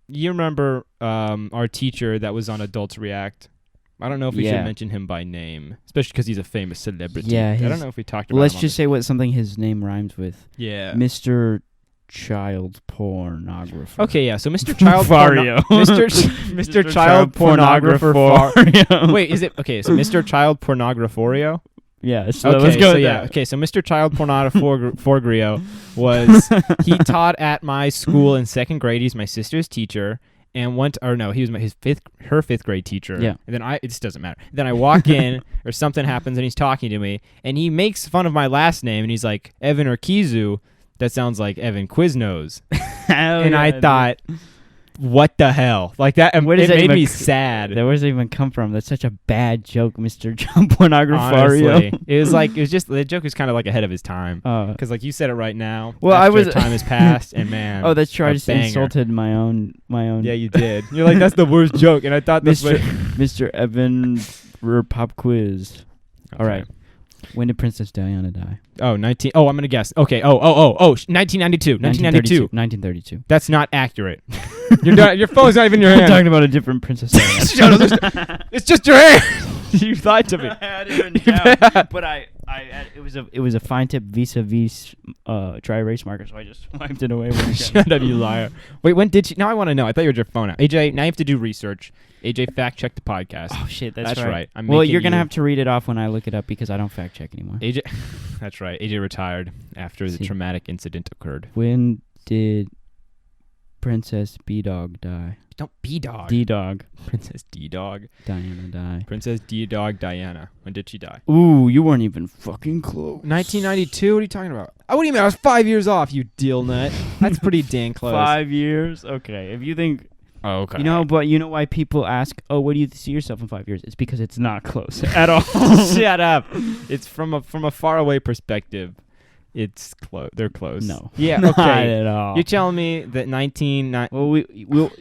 A: you remember our teacher that was on Adults React? I don't know if we should mention him by name, especially because he's a famous celebrity. Yeah, I don't know if we talked about
B: let's
A: him
B: just say something his name rhymes with.
A: Yeah.
B: Mr. Child Pornographer.
A: Okay, yeah. So Mr. Child
B: Fario.
A: Mr. Child Pornographer Fario. Wait, is it okay? So Mr. Child Pornographorio.
B: Yeah. So let's go.
A: Okay. So Mr. Child Pornographorio he taught at my school in 2nd grade. He's my sister's teacher. And he was her 5th grade teacher.
B: Yeah.
A: And then it just doesn't matter. Then I walk in or something happens and he's talking to me and he makes fun of my last name and he's like, Evan Urquizu. That sounds like Evan Quiznos. And I thought, what the hell? Like that, and it made me sad.
B: Where does it even come from? That's such a bad joke, Mr. John Pornographario.
A: The joke is kind of like ahead of his time. Because like you said it right now.
B: Well,
A: time has passed, and man.
B: Oh, that's true. I just insulted my own.
A: Yeah, you did. You're like, that's the worst joke, and I thought
B: Mr. Evan Pop Quiz.
A: Okay.
B: All right. When did Princess Diana die?
A: I'm going to guess. Okay. 1992.
B: 1932.
A: That's not accurate. Your phone's not even in your hand.
B: I'm talking about a different Princess Diana.
A: It's just your hand. You lied to me.
B: I didn't know. But it was a fine tip vis-a-vis dry erase marker, so I just wiped it away.
A: Shut up, you liar. Wait, when did she? Now I want to know. I thought you had your phone out. AJ, now you have to do research. AJ, fact check the podcast.
B: Oh shit, that's
A: right.
B: Well, you're gonna have to read it off when I look it up because I don't fact check anymore.
A: AJ, that's right. AJ retired after the traumatic incident occurred.
B: When did Princess B-Dog die?
A: Don't B-Dog.
B: D-Dog.
A: Princess D-Dog.
B: Diana die.
A: Princess D-Dog Diana. When did she die?
B: Ooh, you weren't even fucking close.
A: 1992? What are you talking about? Oh, what do you mean? I was 5 years off, you deal nut. That's pretty dang close.
B: 5 years? Okay. If you think...
A: Oh, okay.
B: But you know why people ask, oh, what do you see yourself in 5 years? It's because it's not close at all.
A: Shut up. It's from a faraway perspective. It's close. They're close.
B: No.
A: Yeah, okay.
B: Not at all.
A: You're telling me that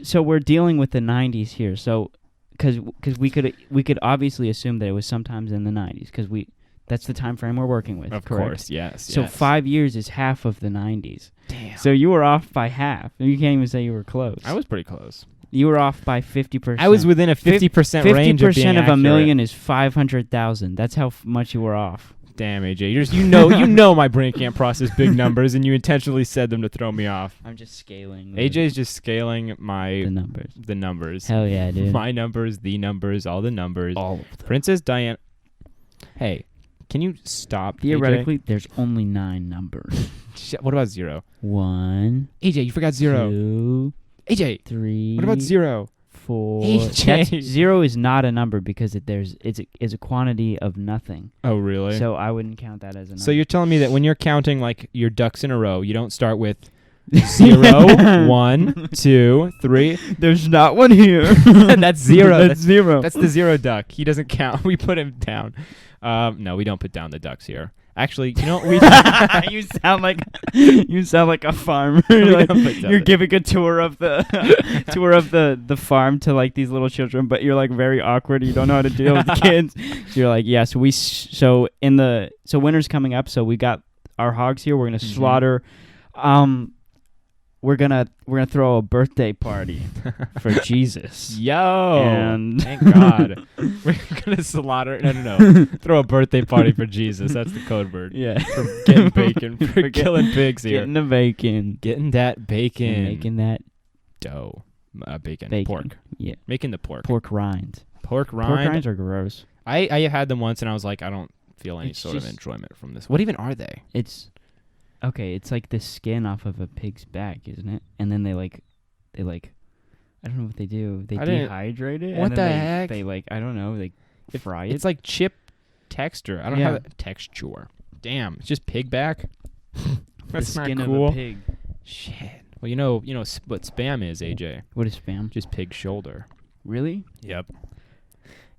B: so we're dealing with the 90s here. So cuz we could obviously assume that it was sometimes in the 90s cuz that's the time frame we're working with.
A: Of
B: correct?
A: Course, yes.
B: So 5 years is half of the 90s.
A: Damn.
B: So you were off by half. You can't even say you were close.
A: I was pretty close.
B: You were off by 50%.
A: I was within a 50% range of being
B: 50% of a
A: accurate.
B: million is 500,000. That's how much you were off.
A: Damn, AJ, you know my brain can't process big numbers, and you intentionally said them to throw me off.
B: I'm just scaling.
A: AJ's just scaling the numbers.
B: Hell yeah, dude.
A: My numbers, the numbers, all the numbers.
B: All of them.
A: Princess Diana. Hey, can you stop?
B: Theoretically, there's only 9 numbers.
A: What about 0?
B: 1.
A: AJ, you forgot 0.
B: 2.
A: AJ,
B: 3.
A: what about 0?
B: 4.
A: AJ.
B: 0 is not a number because it's a quantity of nothing.
A: Oh, really?
B: So I wouldn't count that as a number.
A: So you're telling me that when you're counting like your ducks in a row, you don't start with 0, 1, 2, 3.
B: There's not one here.
A: That's 0.
B: That's 0.
A: That's the 0 duck. He doesn't count. We put him down. No, we don't put down the ducks here. Actually, you know what we
B: you sound like a farmer. You're giving a tour of the farm to like these little children, but you're like very awkward. You don't know how to deal with the kids. So you're like, yeah. So winter's coming up. So we got our hogs here. We're gonna slaughter. We're gonna throw a birthday party for Jesus.
A: Yo,
B: and
A: thank God. We're gonna slaughter. No. Throw a birthday party for Jesus. That's the code word.
B: Yeah,
A: for getting bacon. For killing pigs here.
B: Getting the bacon.
A: Getting that bacon.
B: And making that
A: dough. Bacon. Pork.
B: Yeah.
A: Making the pork.
B: Pork rinds.
A: Pork rind.
B: Pork rinds are gross.
A: I had them once and I was like, I don't feel any
B: It's
A: sort of
B: just-
A: enjoyment from this. What even are they?
B: It's okay. It's like the skin off of a pig's back, isn't it? And then they I don't know what they do. They dehydrate it.
A: What
B: and
A: the
B: then
A: heck?
B: They I don't know. They fry it.
A: It's like chip texture. I don't have a texture. Damn, it's just pig back. That's
B: the skin
A: not cool.
B: of a pig.
A: Shit. Well, you know what spam is, AJ.
B: What is spam?
A: Just pig shoulder.
B: Really?
A: Yep.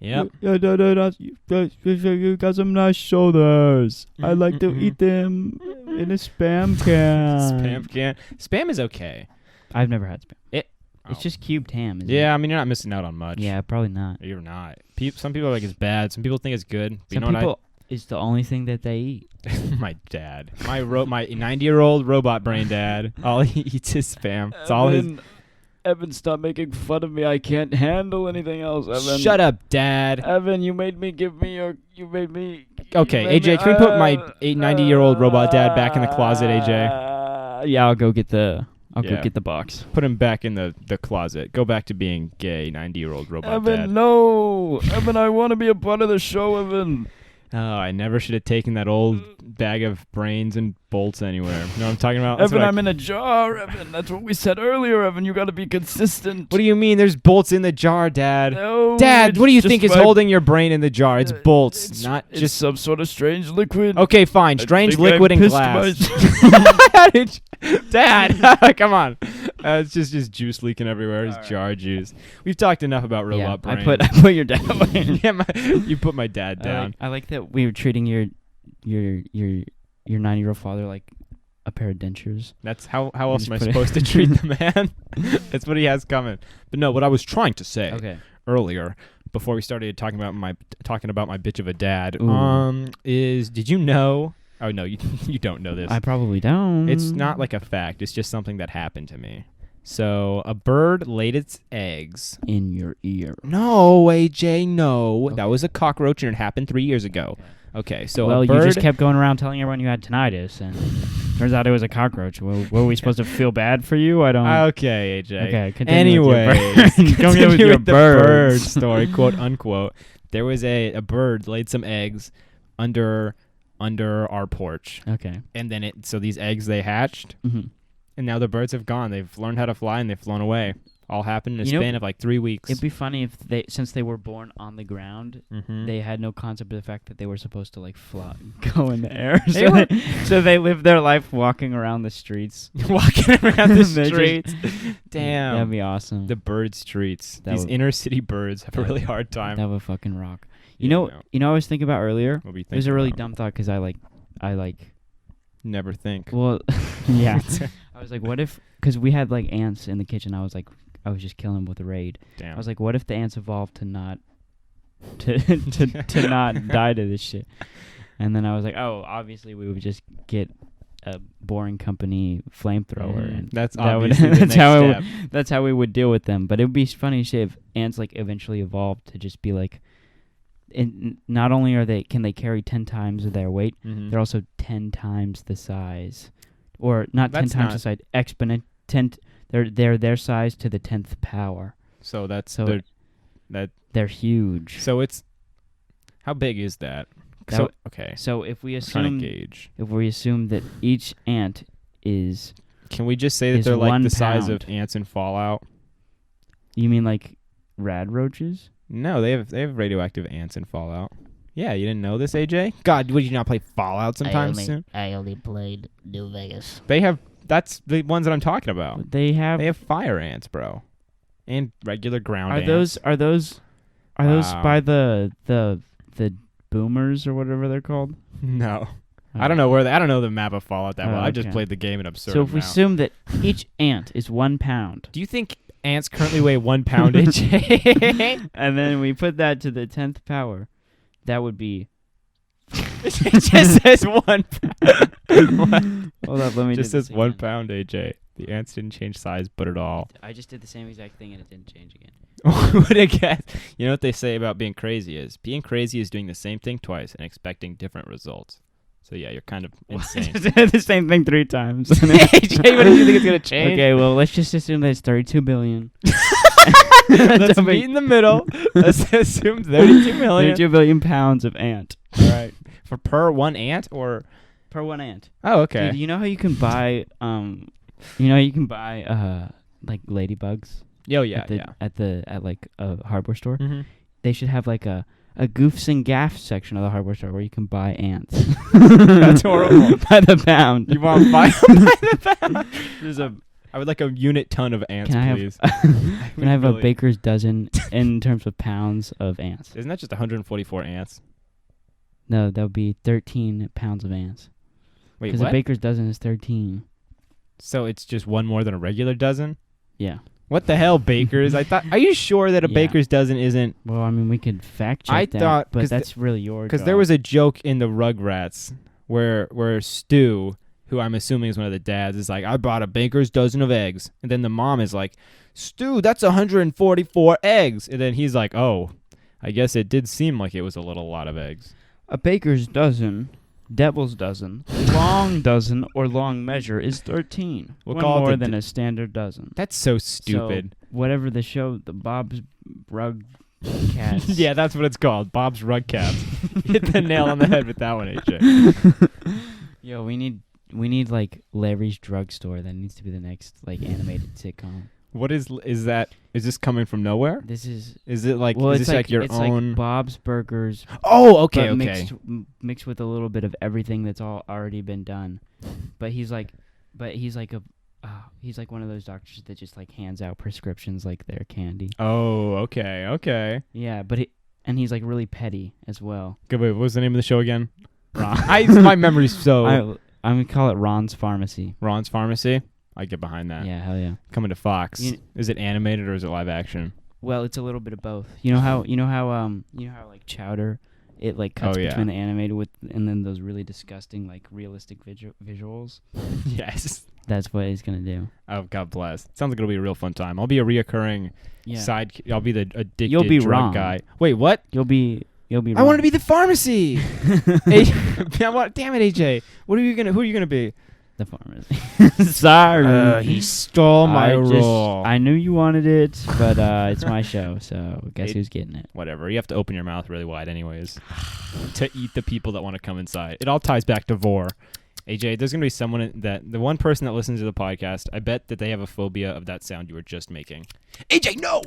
B: Yeah, you got some nice shoulders. I like to eat them in a spam can.
A: Spam can. Spam is okay.
B: I've never had spam. It's
A: Oh.
B: just cubed ham, isn't it?
A: Yeah, I mean, you're not missing out on much.
B: Yeah, probably not.
A: You're not. Some people are like it's bad. Some people think it's good. But
B: Some
A: you know
B: people, it's the only thing that they eat.
A: my dad. My 90-year-old robot brain dad. All he eats is spam. It's all his.
B: Evan, stop making fun of me. I can't handle anything else, Evan.
A: Shut up, Dad.
B: Evan, you made me.
A: Okay, AJ, can we put my 90-year-old robot dad back in the closet, AJ?
B: Yeah, I'll go get the box.
A: Put him back in the closet. Go back to being gay, 90-year-old robot
B: Evan,
A: dad.
B: no. Evan, I want to be a part of the show, Evan.
A: Oh, I never should have taken that old bag of brains and bolts anywhere. You know what I'm talking about? That's
B: Evan,
A: what
B: I'm in a jar, Evan. That's what we said earlier, Evan. You got to be consistent.
A: What do you mean there's bolts in the jar, Dad?
B: No,
A: Dad, what do you
B: just
A: think is holding your brain in the jar? It's bolts,
B: it's
A: not
B: it's
A: just...
B: some sort of strange liquid.
A: Okay, fine.
B: I
A: Strange
B: think I
A: liquid and
B: pissed
A: glass.
B: my-
A: Dad, come on. It's just juice leaking everywhere. It's
B: All right.
A: jar juice. We've talked enough about robot brain.
B: I put your dad away.
A: Yeah, you put my dad down.
B: I like that we were treating your 90-year-old father like a pair of dentures.
A: That's how else
B: just
A: am I
B: put it-
A: supposed to treat the man? That's what he has coming. But no, what I was trying to say earlier, before we started talking about my bitch of a dad, is did you know? Oh no, you don't know this.
B: I probably don't.
A: It's not like a fact. It's just something that happened to me. So a bird laid its eggs
B: in your ear.
A: No, AJ, no.
B: Okay.
A: That was a cockroach, and it happened 3 years ago. Okay, so
B: well,
A: a bird...
B: you just kept going around telling everyone you had tinnitus, and turns out it was a cockroach. Well, were we supposed to feel bad for you? I don't.
A: Okay, AJ.
B: Okay, continue with your
A: Anyway,
B: bird. Continue with your
A: the bird
B: birds.
A: story, quote unquote. There was a bird laid some eggs under our porch,
B: Okay.
A: and then so these eggs they hatched,
B: Mm-hmm.
A: and now the birds have gone. They've learned how to fly, and they've flown away. All happened in a span of like 3 weeks.
B: It'd be funny if since they were born on the ground, they had no concept of the fact that they were supposed to like fly, go in the air. So they lived their life walking around the streets.
A: Walking around the
B: They just-
A: streets. Damn.
B: That'd be awesome.
A: The bird streets.
B: That
A: These
B: would-
A: inner city birds have a really hard time.
B: That would fucking rock.
A: Yeah,
B: You know, I was thinking about earlier.
A: What were you
B: It was a
A: thinking
B: really
A: about?
B: dumb thought because I like.
A: Never think.
B: Well, yeah. I was like, what if? Because we had like ants in the kitchen. I was just killing them with a raid.
A: Damn.
B: I was like, what if the ants evolved to not to not die to this shit? And then I was like, oh, obviously we would just get a boring company flamethrower, and
A: That's
B: that would-
A: obviously the
B: that's
A: next
B: how
A: step.
B: that's how we would deal with them. But it would be funny shit if ants like eventually evolved to just be like not only can they carry 10 times their weight,
A: Mhm.
B: they're also 10 times the size, or not 10
A: That's
B: times
A: not-
B: the size, exponent 10. They're their size to the 10th power.
A: So that's
B: So they're huge.
A: So it's how big is that?
B: That
A: So
B: w-
A: okay,
B: So if we
A: I'm trying to
B: assume
A: gauge.
B: that each ant is,
A: Can we just say that
B: is
A: they're like
B: 1
A: the size of
B: pound.
A: ants in Fallout?
B: you mean like rad roaches?
A: No, they have radioactive ants in Fallout. Yeah, you didn't know this, AJ? God, would you not play Fallout sometime soon?
C: I only played New Vegas.
A: That's the ones that I'm talking about.
B: They have.
A: They have fire ants, bro, and regular ground
B: Are
A: ants.
B: those
A: Wow.
B: by the boomers or whatever they're called?
A: No, I don't know I don't know the map of Fallout that
B: Oh,
A: well. I just
B: okay.
A: played the game an absurd
B: So if we
A: amount.
B: assume that each ant is 1 pound,
A: Do you think ants currently weigh 1 pound, AJ?
B: and then we put that to the 10th power, that would be.
A: It just says 1 pound.
B: Hold up, let me.
A: Just
B: do this
A: says 1
B: again.
A: pound, AJ. The ants didn't change size, but at all.
B: I just did the same exact thing and it didn't change again.
A: What a guess. You know what they say about being crazy is doing the same thing twice and expecting different results. So yeah, you're kind of insane.
B: The same thing 3 times.
A: AJ, what do you think it's gonna change?
B: Okay, well, let's just assume that it's 32 billion.
A: Let's meet in the middle. Let's assume 32 million.
B: 32 billion pounds of ant
A: All right. For per 1 ant or
B: per 1 ant.
A: oh, okay.
B: Dude, you know how you can buy like ladybugs
A: Yo, yeah,
B: at like a hardware store?
A: Mhm.
B: They should have like a goofs and gaffs section of the hardware store where you can buy ants.
A: That's horrible.
B: By the pound.
A: You want to buy them by the pound? I would like a unit ton of ants,
B: Can I
A: please.
B: Can I have a baker's dozen in terms of pounds of ants?
A: Isn't that just 144 ants?
B: No, that would be 13 pounds of ants.
A: Wait,
B: Because a
A: what?
B: baker's dozen is 13.
A: So it's just one more than a regular dozen?
B: Yeah.
A: What the hell, bakers? Are you sure that a
B: Yeah.
A: baker's dozen isn't?
B: Well, I mean, we could fact check
A: I
B: that,
A: thought-
B: but
A: 'cause
B: that's really your
A: Because
B: job.
A: there was a joke in the Rugrats where Stu, who I'm assuming is one of the dads, is like, I bought a baker's dozen of eggs. And then the mom is like, Stu, that's 144 eggs. And then he's like, oh, I guess it did seem like it was a lot of eggs.
B: A baker's dozen, devil's dozen, long dozen, or long measure is 13.
A: We'll
B: One
A: call it
B: more
A: the
B: than a standard dozen.
A: That's so stupid.
B: So, whatever the show, the Bob's Rug Cats.
A: Yeah, that's what it's called. Bob's Rug Cats. Hit the nail on the head with that one, AJ.
B: Yo, we need like Larry's Drugstore. That needs to be the next like animated sitcom.
A: What is that? Is this coming from nowhere?
B: This is
A: Is it like,
B: well,
A: is
B: it's
A: this like your
B: it's
A: own?
B: like Bob's Burgers.
A: Oh, okay,
B: but
A: okay.
B: mixed with a little bit of everything that's all already been done. But he's like one of those doctors that just like hands out prescriptions like they're candy.
A: Oh, okay.
B: Yeah, but he's like really petty as well.
A: Good. Wait, what was the name of the show again?
B: Ron.
A: My memory's so.
B: I'm gonna call it Ron's Pharmacy.
A: Ron's Pharmacy. I get behind that.
B: Yeah, hell yeah.
A: Coming to Fox.
B: You-
A: Is it animated or is it live action?
B: Well, it's a little bit of both. You know how like Chowder, it like cuts
A: Oh, yeah.
B: between the animated and then those really disgusting like realistic visuals.
A: Yes.
B: That's what he's gonna do.
A: Oh, God bless. Sounds like it'll be a real fun time. I'll be a reaccurring
B: Yeah.
A: I'll be the addicted
B: You'll be
A: drug
B: wrong.
A: guy. Wait, what?
B: You'll be.
A: I want to be the pharmacy. Damn it, AJ. Who are you gonna be?
B: the pharmacy. Sorry.
A: He stole my
B: I just-
A: role.
B: I knew you wanted it, but it's my show, so guess who's getting it?
A: Whatever. You have to open your mouth really wide anyways to eat the people that want to come inside. It all ties back to Vor. AJ, there's going to be someone the one person that listens to the podcast, I bet that they have a phobia of that sound you were just making. AJ, no!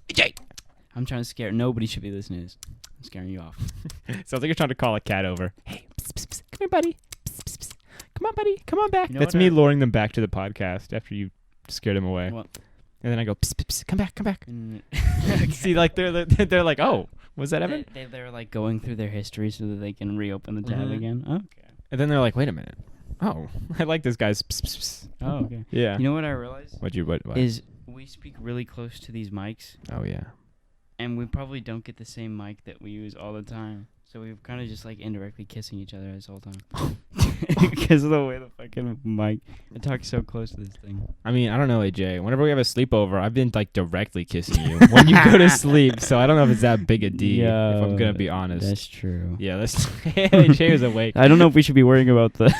A: AJ!
B: I'm trying to scare. Nobody should be listening to this. I'm scaring you off.
A: Sounds like you're trying to call a cat over. Hey, psst, psst, psst. Come here, buddy. Psst, psst, psst. Come on, buddy. Come on back.
B: You know
A: That's
B: what
A: me
B: I-
A: luring them back to the podcast after you scared them away.
B: Well-
A: And then I go, psst, psst, psst. Come back, come back.
B: Okay.
A: See, like, they're like, oh, was that Evan?
B: They're like going through their history so that they can reopen the tab
A: Mhm.
B: again. Okay.
A: And then they're like, wait a minute. Oh, I like this guy's psst, psst, psst.
B: Oh, okay.
A: Yeah.
B: You know what I realized?
A: What?
B: Is we speak really close to these mics,
A: Oh, yeah.
B: and we probably don't get the same mic that we use all the time. So we're kind of just like indirectly kissing each other this whole time. Because of the way the fucking fucking mic. I talk so close to this thing.
A: I mean, I don't know, AJ. Whenever we have a sleepover, I've been like directly kissing you when you go to sleep. So I don't know if it's that big a deal. If I'm gonna be honest.
B: That's true.
A: Yeah, that's AJ was awake.
B: I don't know if we should be worrying about the.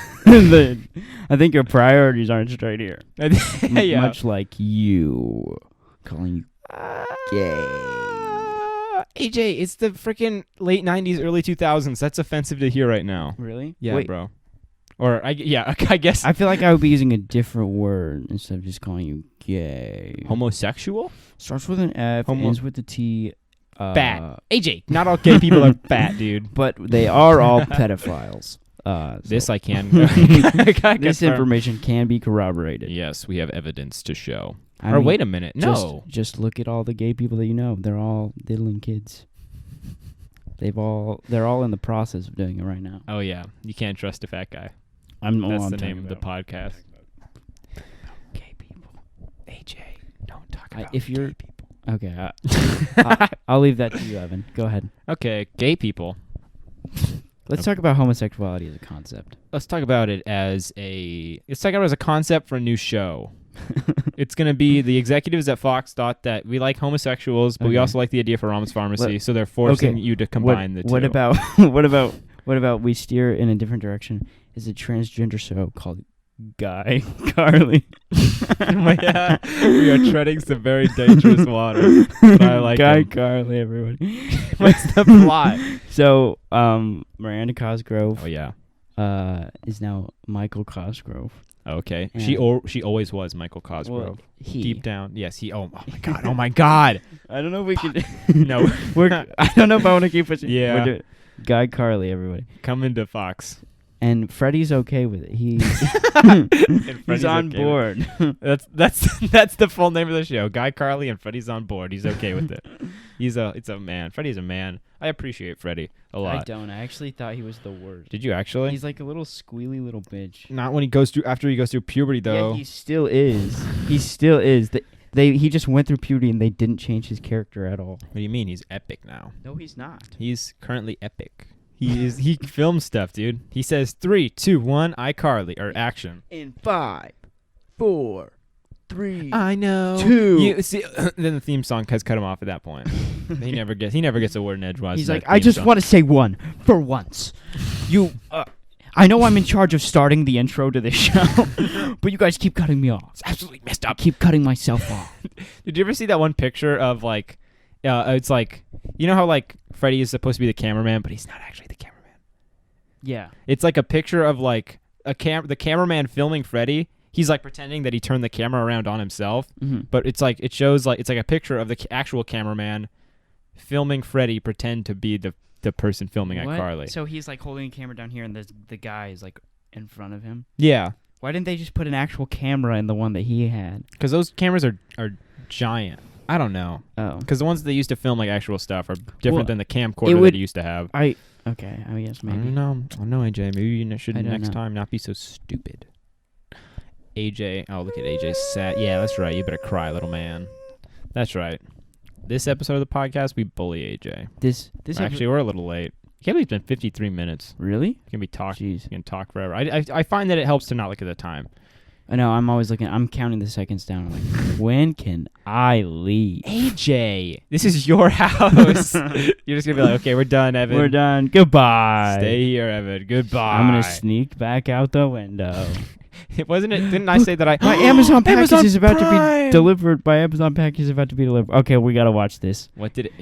B: I think your priorities aren't straight here.
A: Yeah.
B: Much like you calling you gay.
A: AJ, it's the freaking late 90s, early 2000s. That's offensive to hear right now.
B: Really?
A: Yeah,
B: Wait,
A: bro. Or, I guess.
B: I feel like I would be using a different word instead of just calling you gay.
A: Homosexual?
B: Starts with an F, ends with a T.
A: Fat. AJ, not all gay people are fat, dude.
B: But they are all pedophiles.
A: This I can.
B: This information can be corroborated.
A: Yes, we have evidence to show.
B: I mean,
A: wait a minute. No.
B: Just look at all the gay people that you know. They're all diddling kids. They're all in the process of doing it right now.
A: Oh, yeah. You can't trust a fat guy.
B: I'm
A: That's the
B: talking
A: name of the
B: about.
A: podcast.
B: Gay people.
A: AJ, don't talk about
B: If you're
A: gay people.
B: okay, I'll leave that to you, Evan. Go ahead.
A: Okay, gay people.
B: Let's talk about homosexuality as a concept.
A: Let's talk about it as a concept for a new show. It's going to be the executives at Fox thought that we like homosexuals, but we
B: Okay.
A: also like the idea for Ramos Pharmacy, so they're forcing you to combine the two.
B: What about what about we steer in a different direction? Is a transgender show called Guy Carly?
A: Yeah, we are treading some very dangerous waters. But I like
B: Guy
A: them.
B: Carly, everybody.
A: What's the plot?
B: So, Miranda Cosgrove
A: Oh yeah.
B: is now Michael Cosgrove.
A: Okay.
B: And-
A: She always was Michael Cosgrove.
B: Well, he.
A: Deep down. Yes, he. Oh my god. Oh my god.
B: I don't know if we could.
A: No.
B: I don't know if I want to keep pushing.
A: Yeah.
B: We're doing Guy Carly, everybody.
A: Come into Fox.
B: And Freddie's okay with it. He's
A: Freddie's
B: on
A: okay
B: board.
A: That's the full name of the show. Guy Carly and Freddie's on board. He's okay with it. It's a man. Freddie's a man. I appreciate Freddie a lot.
B: I don't. I actually thought he was the worst.
A: Did you actually?
B: He's like a little squealy little bitch.
A: Not when after he goes through puberty though.
B: Yeah, he still is. He still is. He just went through puberty and they didn't change his character at all.
A: What do you mean? He's epic now.
B: No, he's not.
A: He's currently epic. He films stuff, dude. He says 3, 2, 1, iCarly or action.
B: In 5, 4, 3.
A: I know.
B: 2.
A: You see, then the theme song has cut him off at that point. he never gets a word in edgewise.
B: He's like, I just want to say one for once. I know I'm in charge of starting the intro to this show, but you guys keep cutting me off.
A: It's absolutely messed up.
B: Keep cutting myself off.
A: Did you ever see that one picture of like, it's like, you know how like Freddie is supposed to be the cameraman, but he's not actually the cameraman.
B: Yeah.
A: It's like a picture of like the cameraman filming Freddie. He's like pretending that he turned the camera around on himself, but it's like it shows like it's like a picture of the actual cameraman filming Freddie pretend to be the person filming iCarly.
B: So he's like holding a camera down here, and the guy is like in front of him.
A: Yeah,
B: Why didn't they just put an actual camera in the one that he had?
A: because those cameras are giant. I don't know.
B: Oh.
A: Because the ones they used to film like actual stuff are different
B: Well,
A: than the camcorder that he used to have.
B: Okay, I guess
A: I
B: maybe.
A: don't know. I don't know, AJ. Maybe you should
B: I don't
A: next
B: know.
A: time not be so stupid. AJ. Oh, look at AJ sad. Yeah, that's right. You better cry, little man. That's right. This episode of the podcast, we bully AJ.
B: This
A: Actually, we're a little late. I can't believe it's been 53 minutes.
B: really?
A: You can be talking.
B: Jeez.
A: You can talk forever. I find that it helps to not look at the time.
B: I know. I'm always looking. I'm counting the seconds down. I'm like, when can I leave?
A: AJ, this is your house. You're just gonna be like, okay, we're done, Evan.
B: We're done. Goodbye.
A: Stay here, Evan. Goodbye.
B: I'm gonna sneak back out the window.
A: Wasn't it? Didn't I say that I?
B: My Amazon package
A: Amazon
B: is about to
A: Prime!
B: be delivered. My Amazon package is about to be delivered. Okay, we gotta watch this.
A: What did